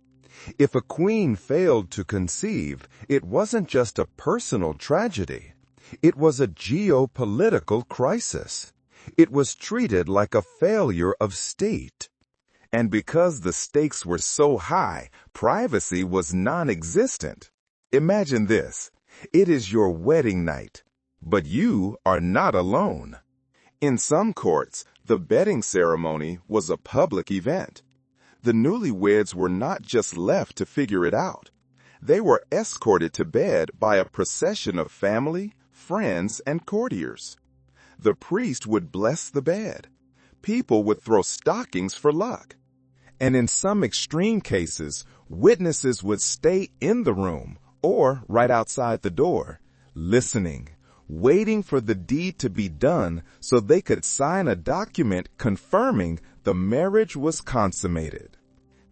If a queen failed to conceive, it wasn't just a personal tragedy. It was a geopolitical crisis. It was treated like a failure of state. And because the stakes were so high, privacy was non-existent. Imagine this. It is your wedding night, but you are not alone. In some courts, the bedding ceremony was a public event. The newlyweds were not just left to figure it out. They were escorted to bed by a procession of family, friends, and courtiers. The priest would bless the bed. People would throw stockings for luck. And in some extreme cases, witnesses would stay in the room or right outside the door, listening, waiting for the deed to be done so they could sign a document confirming the marriage was consummated.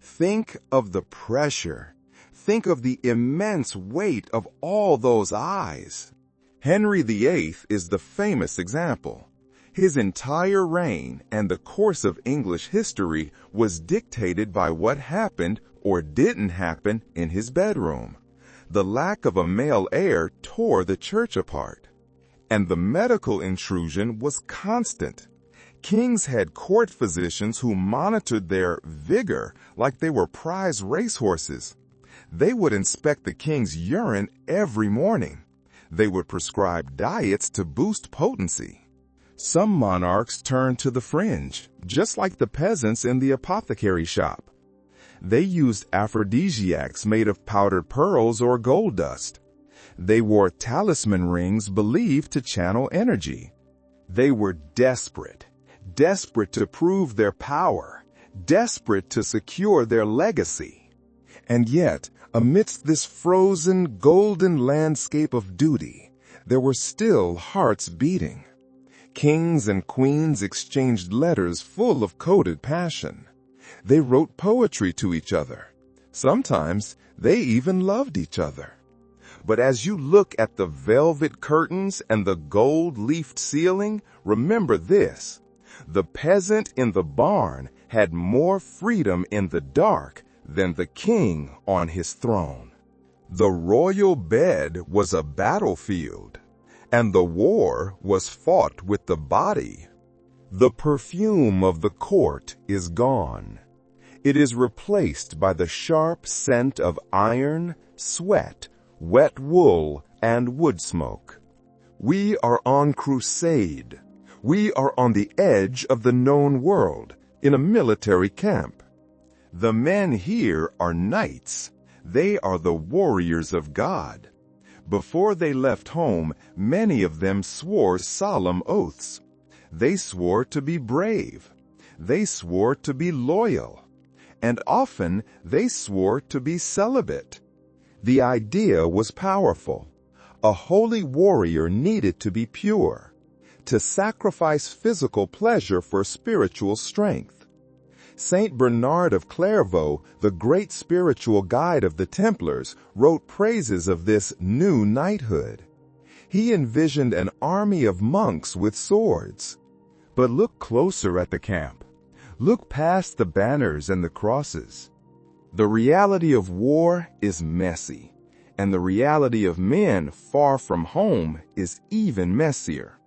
Think of the pressure. Think of the immense weight of all those eyes. Henry VIII is the famous example. His entire reign and the course of English history was dictated by what happened or didn't happen in his bedroom. The lack of a male heir tore the church apart. And the medical intrusion was constant. Kings had court physicians who monitored their vigor like they were prize racehorses. They would inspect the king's urine every morning. They would prescribe diets to boost potency. Some monarchs turned to the fringe, just like the peasants in the apothecary shop. They used aphrodisiacs made of powdered pearls or gold dust. They wore talisman rings believed to channel energy. They were desperate to prove their power, desperate to secure their legacy. And yet, amidst this frozen, golden landscape of duty, there were still hearts beating. Kings and queens exchanged letters full of coded passion. They wrote poetry to each other. Sometimes they even loved each other. But as you look at the velvet curtains and the gold-leafed ceiling, remember this. The peasant in the barn had more freedom in the dark than the king on his throne. The royal bed was a battlefield, and the war was fought with the body. The perfume of the court is gone. It is replaced by the sharp scent of iron, sweat, wet wool, and wood smoke. We are on crusade. We are on the edge of the known world, in a military camp. The men here are knights. They are the warriors of God. Before they left home, many of them swore solemn oaths. They swore to be brave. They swore to be loyal. And often they swore to be celibate. The idea was powerful. A holy warrior needed to be pure, to sacrifice physical pleasure for spiritual strength. Saint Bernard of Clairvaux, the great spiritual guide of the Templars, wrote praises of this new knighthood. He envisioned an army of monks with swords. But look closer at the camp. Look past the banners and the crosses. The reality of war is messy, and the reality of men far from home is even messier.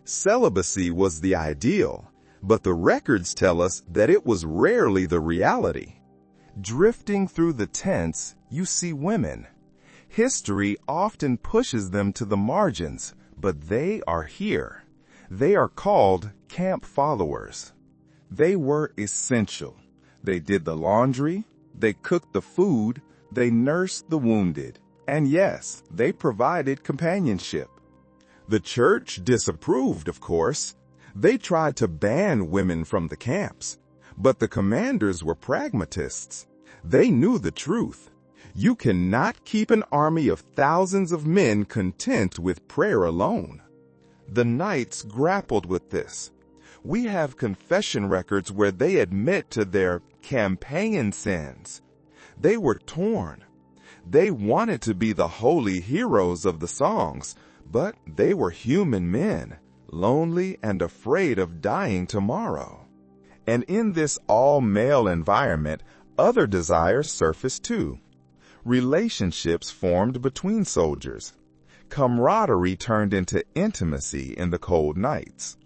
Celibacy was the ideal, but the records tell us that it was rarely the reality. Drifting through the tents, you see women. History often pushes them to the margins, but they are here. They are called camp followers. They were essential. They did the laundry, they cooked the food, they nursed the wounded, and yes, they provided companionship. The church disapproved, of course. They tried to ban women from the camps, but the commanders were pragmatists. They knew the truth. You cannot keep an army of thousands of men content with prayer alone. The knights grappled with this. We have confession records where they admit to their campaign sins. They were torn. They wanted to be the holy heroes of the songs, but they were human men, lonely and afraid of dying tomorrow. And in this all-male environment, other desires surfaced too. Relationships formed between soldiers. Camaraderie turned into intimacy in the cold nights.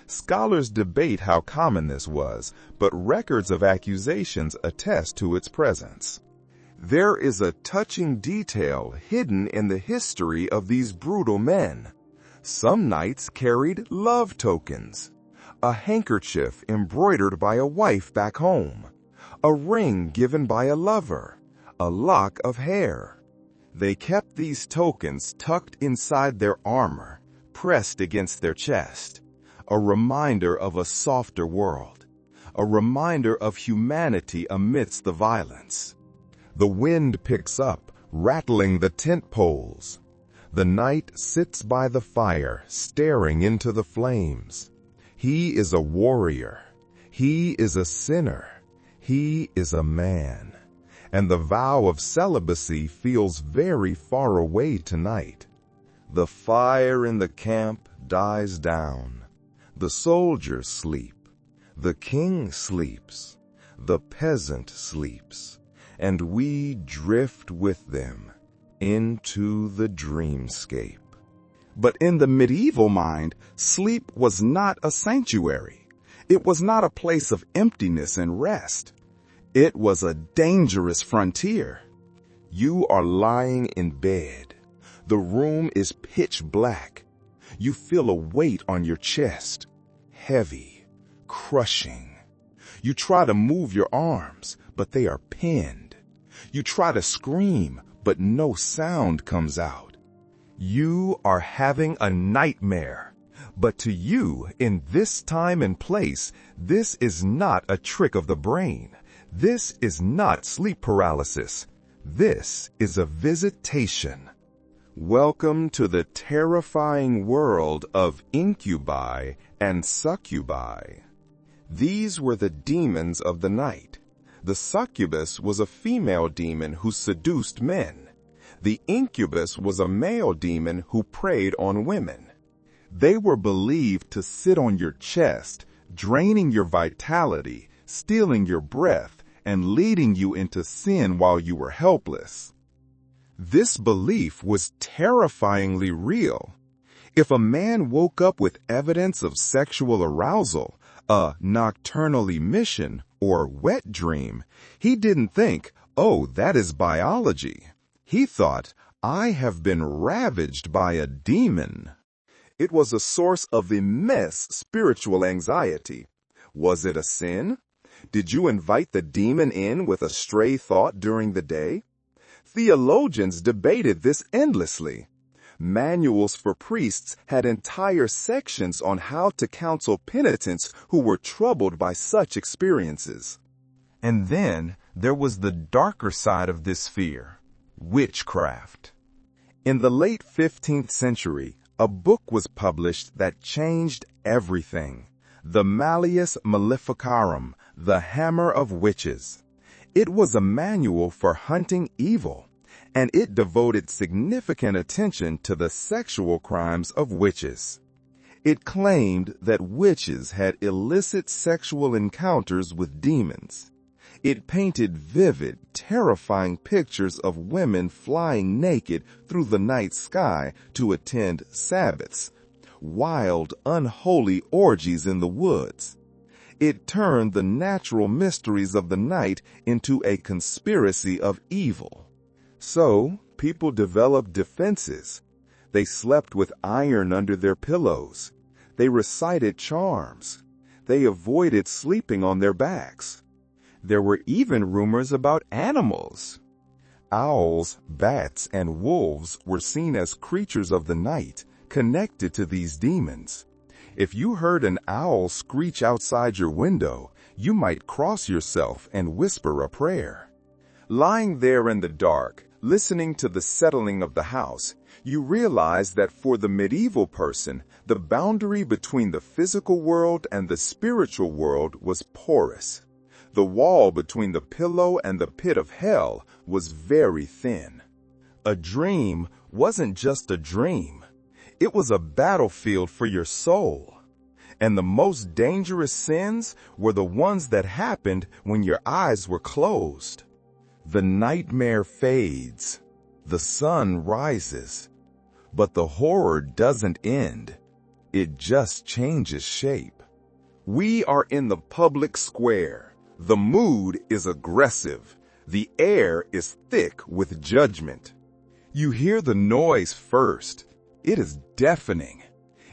Scholars debate how common this was, but records of accusations attest to its presence. There is a touching detail hidden in the history of these brutal men. Some knights carried love tokens. A handkerchief embroidered by a wife back home. A ring given by a lover. A lock of hair. They kept these tokens tucked inside their armor, pressed against their chest. A reminder of a softer world. A reminder of humanity amidst the violence. The wind picks up, rattling the tent poles. The knight sits by the fire, staring into the flames. He is a warrior. He is a sinner. He is a man. And the vow of celibacy feels very far away tonight. The fire in the camp dies down. The soldiers sleep. The king sleeps. The peasant sleeps. And we drift with them into the dreamscape. But in the medieval mind, sleep was not a sanctuary. It was not a place of emptiness and rest. It was a dangerous frontier. You are lying in bed. The room is pitch black. You feel a weight on your chest, heavy, crushing. You try to move your arms, but they are pinned. You try to scream, but no sound comes out. You are having a nightmare. But to you, in this time and place, this is not a trick of the brain. This is not sleep paralysis. This is a visitation. Welcome to the terrifying world of incubi and succubi. These were the demons of the night. The succubus was a female demon who seduced men. The incubus was a male demon who preyed on women. They were believed to sit on your chest, draining your vitality, stealing your breath, and leading you into sin while you were helpless. This belief was terrifyingly real. If a man woke up with evidence of sexual arousal, a nocturnal emission, or wet dream, he didn't think, oh, that is biology. He thought, I have been ravaged by a demon. It was a source of immense spiritual anxiety. Was it a sin? Did you invite the demon in with a stray thought during the day? Theologians debated this endlessly. Manuals for priests had entire sections on how to counsel penitents who were troubled by such experiences. And then there was the darker side of this fear, witchcraft. In the late 15th century, a book was published that changed everything. The Malleus Maleficarum, the Hammer of Witches. It was a manual for hunting evil, and it devoted significant attention to the sexual crimes of witches. It claimed that witches had illicit sexual encounters with demons. It painted vivid, terrifying pictures of women flying naked through the night sky to attend Sabbaths, wild, unholy orgies in the woods. It turned the natural mysteries of the night into a conspiracy of evil. So, people developed defenses. They slept with iron under their pillows. They recited charms. They avoided sleeping on their backs. There were even rumors about animals. Owls, bats, and wolves were seen as creatures of the night, connected to these demons. If you heard an owl screech outside your window, you might cross yourself and whisper a prayer. Lying there in the dark, listening to the settling of the house, you realize that for the medieval person, the boundary between the physical world and the spiritual world was porous. The wall between the pillow and the pit of hell was very thin. A dream wasn't just a dream. It was a battlefield for your soul. And the most dangerous sins were the ones that happened when your eyes were closed. The nightmare fades. The sun rises. But the horror doesn't end. It just changes shape. We are in the public square. The mood is aggressive. The air is thick with judgment. You hear the noise first. It is deafening.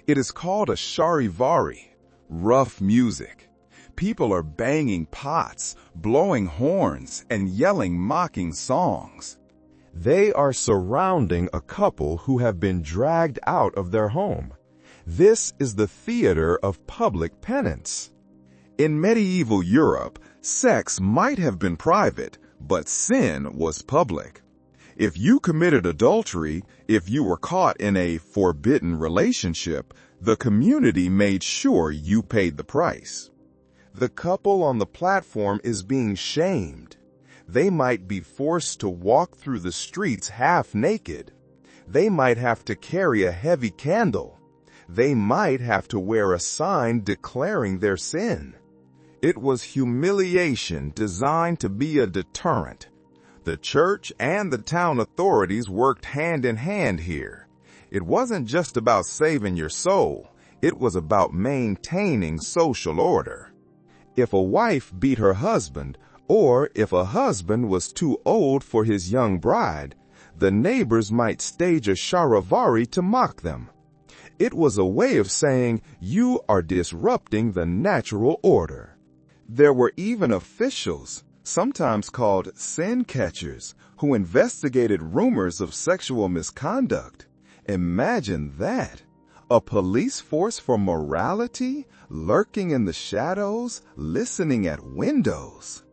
It is called a charivari, rough music. People are banging pots, blowing horns, and yelling mocking songs. They are surrounding a couple who have been dragged out of their home. This is the theater of public penance. In medieval Europe, sex might have been private, but sin was public. If you committed adultery, if you were caught in a forbidden relationship, the community made sure you paid the price. The couple on the platform is being shamed. They might be forced to walk through the streets half naked. They might have to carry a heavy candle. They might have to wear a sign declaring their sin. It was humiliation designed to be a deterrent. The church and the town authorities worked hand in hand here. It wasn't just about saving your soul. It was about maintaining social order. If a wife beat her husband, or if a husband was too old for his young bride, the neighbors might stage a charivari to mock them. It was a way of saying, you are disrupting the natural order. There were even officials, sometimes called sin catchers, who investigated rumors of sexual misconduct. Imagine that. A police force for morality, lurking in the shadows, listening at windows.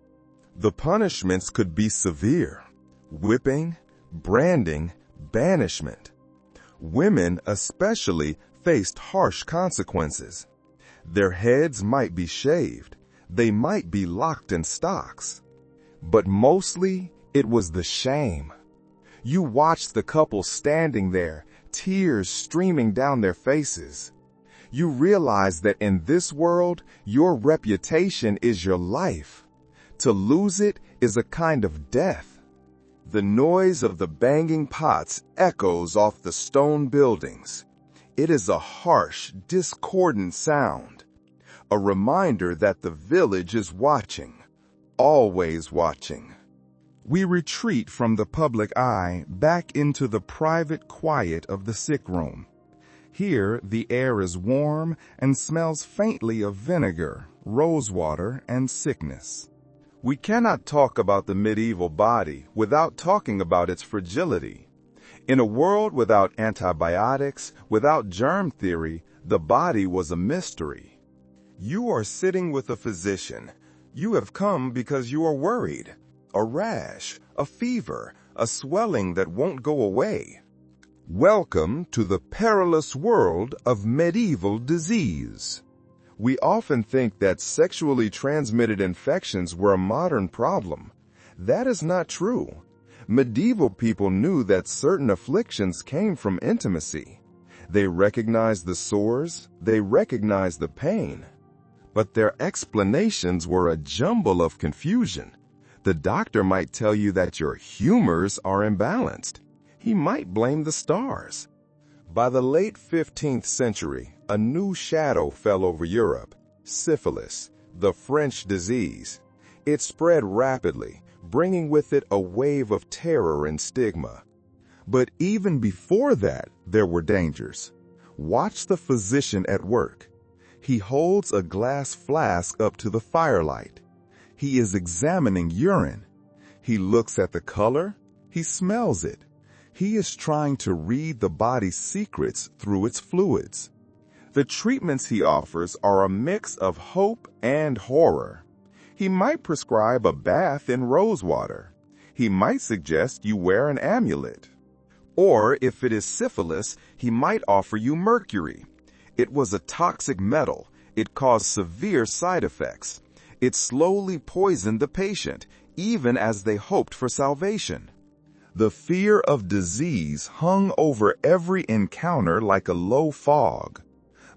The punishments could be severe: whipping, branding, banishment. Women especially faced harsh consequences. Their heads might be shaved. They might be locked in stocks. But mostly, it was the shame. You watched the couple standing there, tears streaming down their faces. You realize that in this world, your reputation is your life. To lose it is a kind of death. The noise of the banging pots echoes off the stone buildings. It is a harsh, discordant sound. A reminder that the village is watching, always watching. We retreat from the public eye back into the private quiet of the sick room. Here, the air is warm and smells faintly of vinegar, rosewater, and sickness. We cannot talk about the medieval body without talking about its fragility. In a world without antibiotics, without germ theory, the body was a mystery. You are sitting with a physician. You have come because you are worried. A rash, a fever, a swelling that won't go away. Welcome to the perilous world of medieval disease. We often think that sexually transmitted infections were a modern problem. That is not true. Medieval people knew that certain afflictions came from intimacy. They recognized the sores, they recognized the pain. But their explanations were a jumble of confusion. The doctor might tell you that your humors are imbalanced. He might blame the stars. By the late 15th century, a new shadow fell over Europe: syphilis, the French disease. It spread rapidly, bringing with it a wave of terror and stigma. But even before that, there were dangers. Watch the physician at work. He holds a glass flask up to the firelight. He is examining urine. He looks at the color. He smells it. He is trying to read the body's secrets through its fluids. The treatments he offers are a mix of hope and horror. He might prescribe a bath in rose water. He might suggest you wear an amulet. Or if it is syphilis, he might offer you mercury. It was a toxic metal. It caused severe side effects. It slowly poisoned the patient, even as they hoped for salvation. The fear of disease hung over every encounter like a low fog.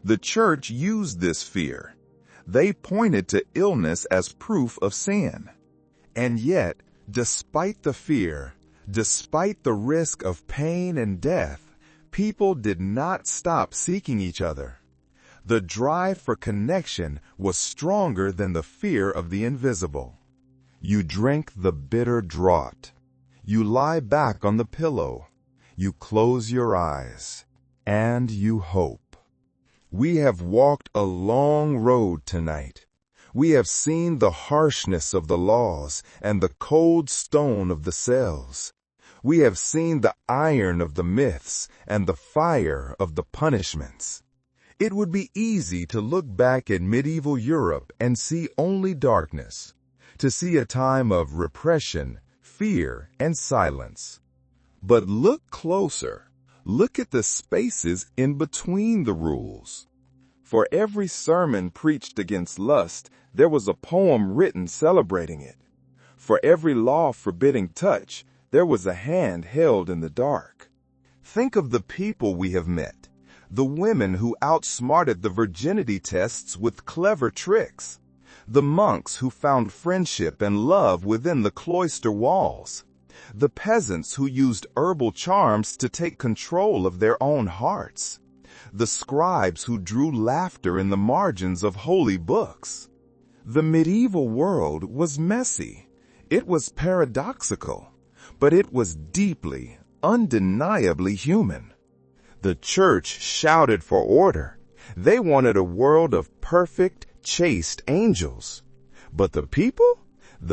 The church used this fear. They pointed to illness as proof of sin. And yet, despite the fear, despite the risk of pain and death, people did not stop seeking each other. The drive for connection was stronger than the fear of the invisible. You drink the bitter draught. You lie back on the pillow. You close your eyes. And you hope. We have walked a long road tonight. We have seen the harshness of the laws and the cold stone of the cells. We have seen the iron of the myths and the fire of the punishments. It would be easy to look back at medieval Europe and see only darkness, to see a time of repression, fear, and silence. But look closer. Look at the spaces in between the rules. For every sermon preached against lust, there was a poem written celebrating it. For every law forbidding touch, there was a hand held in the dark. Think of the people we have met, the women who outsmarted the virginity tests with clever tricks, the monks who found friendship and love within the cloister walls, the peasants who used herbal charms to take control of their own hearts, the scribes who drew laughter in the margins of holy books. The medieval world was messy. It was paradoxical, but it was deeply, undeniably human. The church shouted for order. They wanted a world of perfect, chaste angels. But the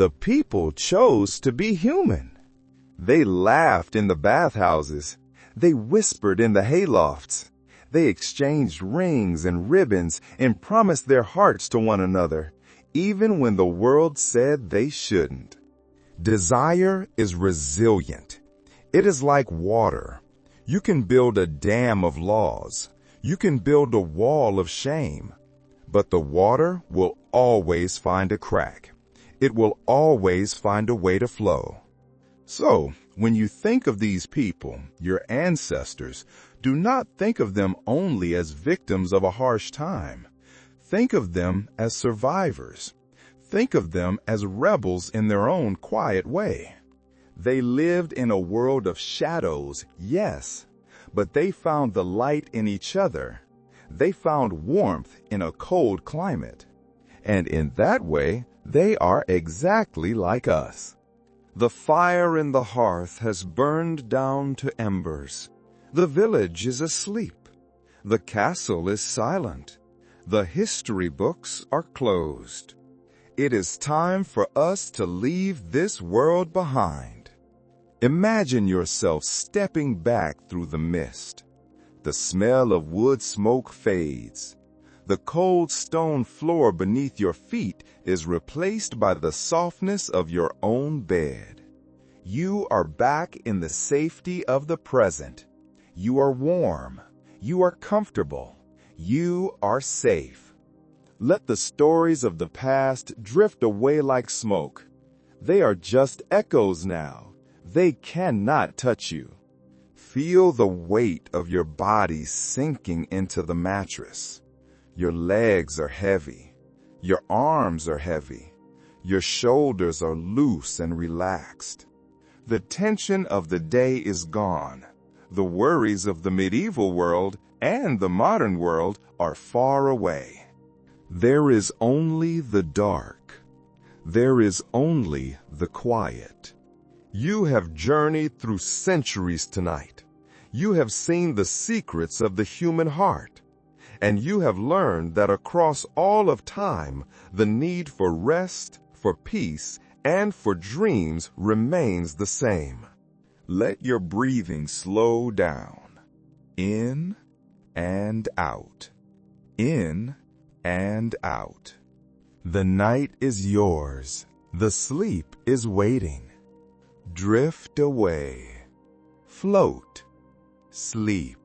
people chose to be human. They laughed in the bathhouses. They whispered in the haylofts. They exchanged rings and ribbons and promised their hearts to one another, even when the world said they shouldn't. Desire is resilient. It is like water. You can build a dam of laws. You can build a wall of shame. But the water will always find a crack. It will always find a way to flow. So, when you think of these people, your ancestors, do not think of them only as victims of a harsh time. Think of them as survivors. Think of them as rebels in their own quiet way. They lived in a world of shadows, yes, but they found the light in each other. They found warmth in a cold climate. And in that way, they are exactly like us. The fire in the hearth has burned down to embers. The village is asleep. The castle is silent. The history books are closed. It is time for us to leave this world behind. Imagine yourself stepping back through the mist. The smell of wood smoke fades. The cold stone floor beneath your feet is replaced by the softness of your own bed. You are back in the safety of the present. You are warm. You are comfortable. You are safe. Let the stories of the past drift away like smoke. They are just echoes now. They cannot touch you. Feel the weight of your body sinking into the mattress. Your legs are heavy. Your arms are heavy. Your shoulders are loose and relaxed. The tension of the day is gone. The worries of the medieval world and the modern world are far away. There is only the dark. There is only the quiet. You have journeyed through centuries tonight. You have seen the secrets of the human heart. And you have learned that across all of time, the need for rest, for peace, and for dreams remains the same. Let your breathing slow down. In and out. In and out. The night is yours. The sleep is waiting. Drift away. Float. Sleep.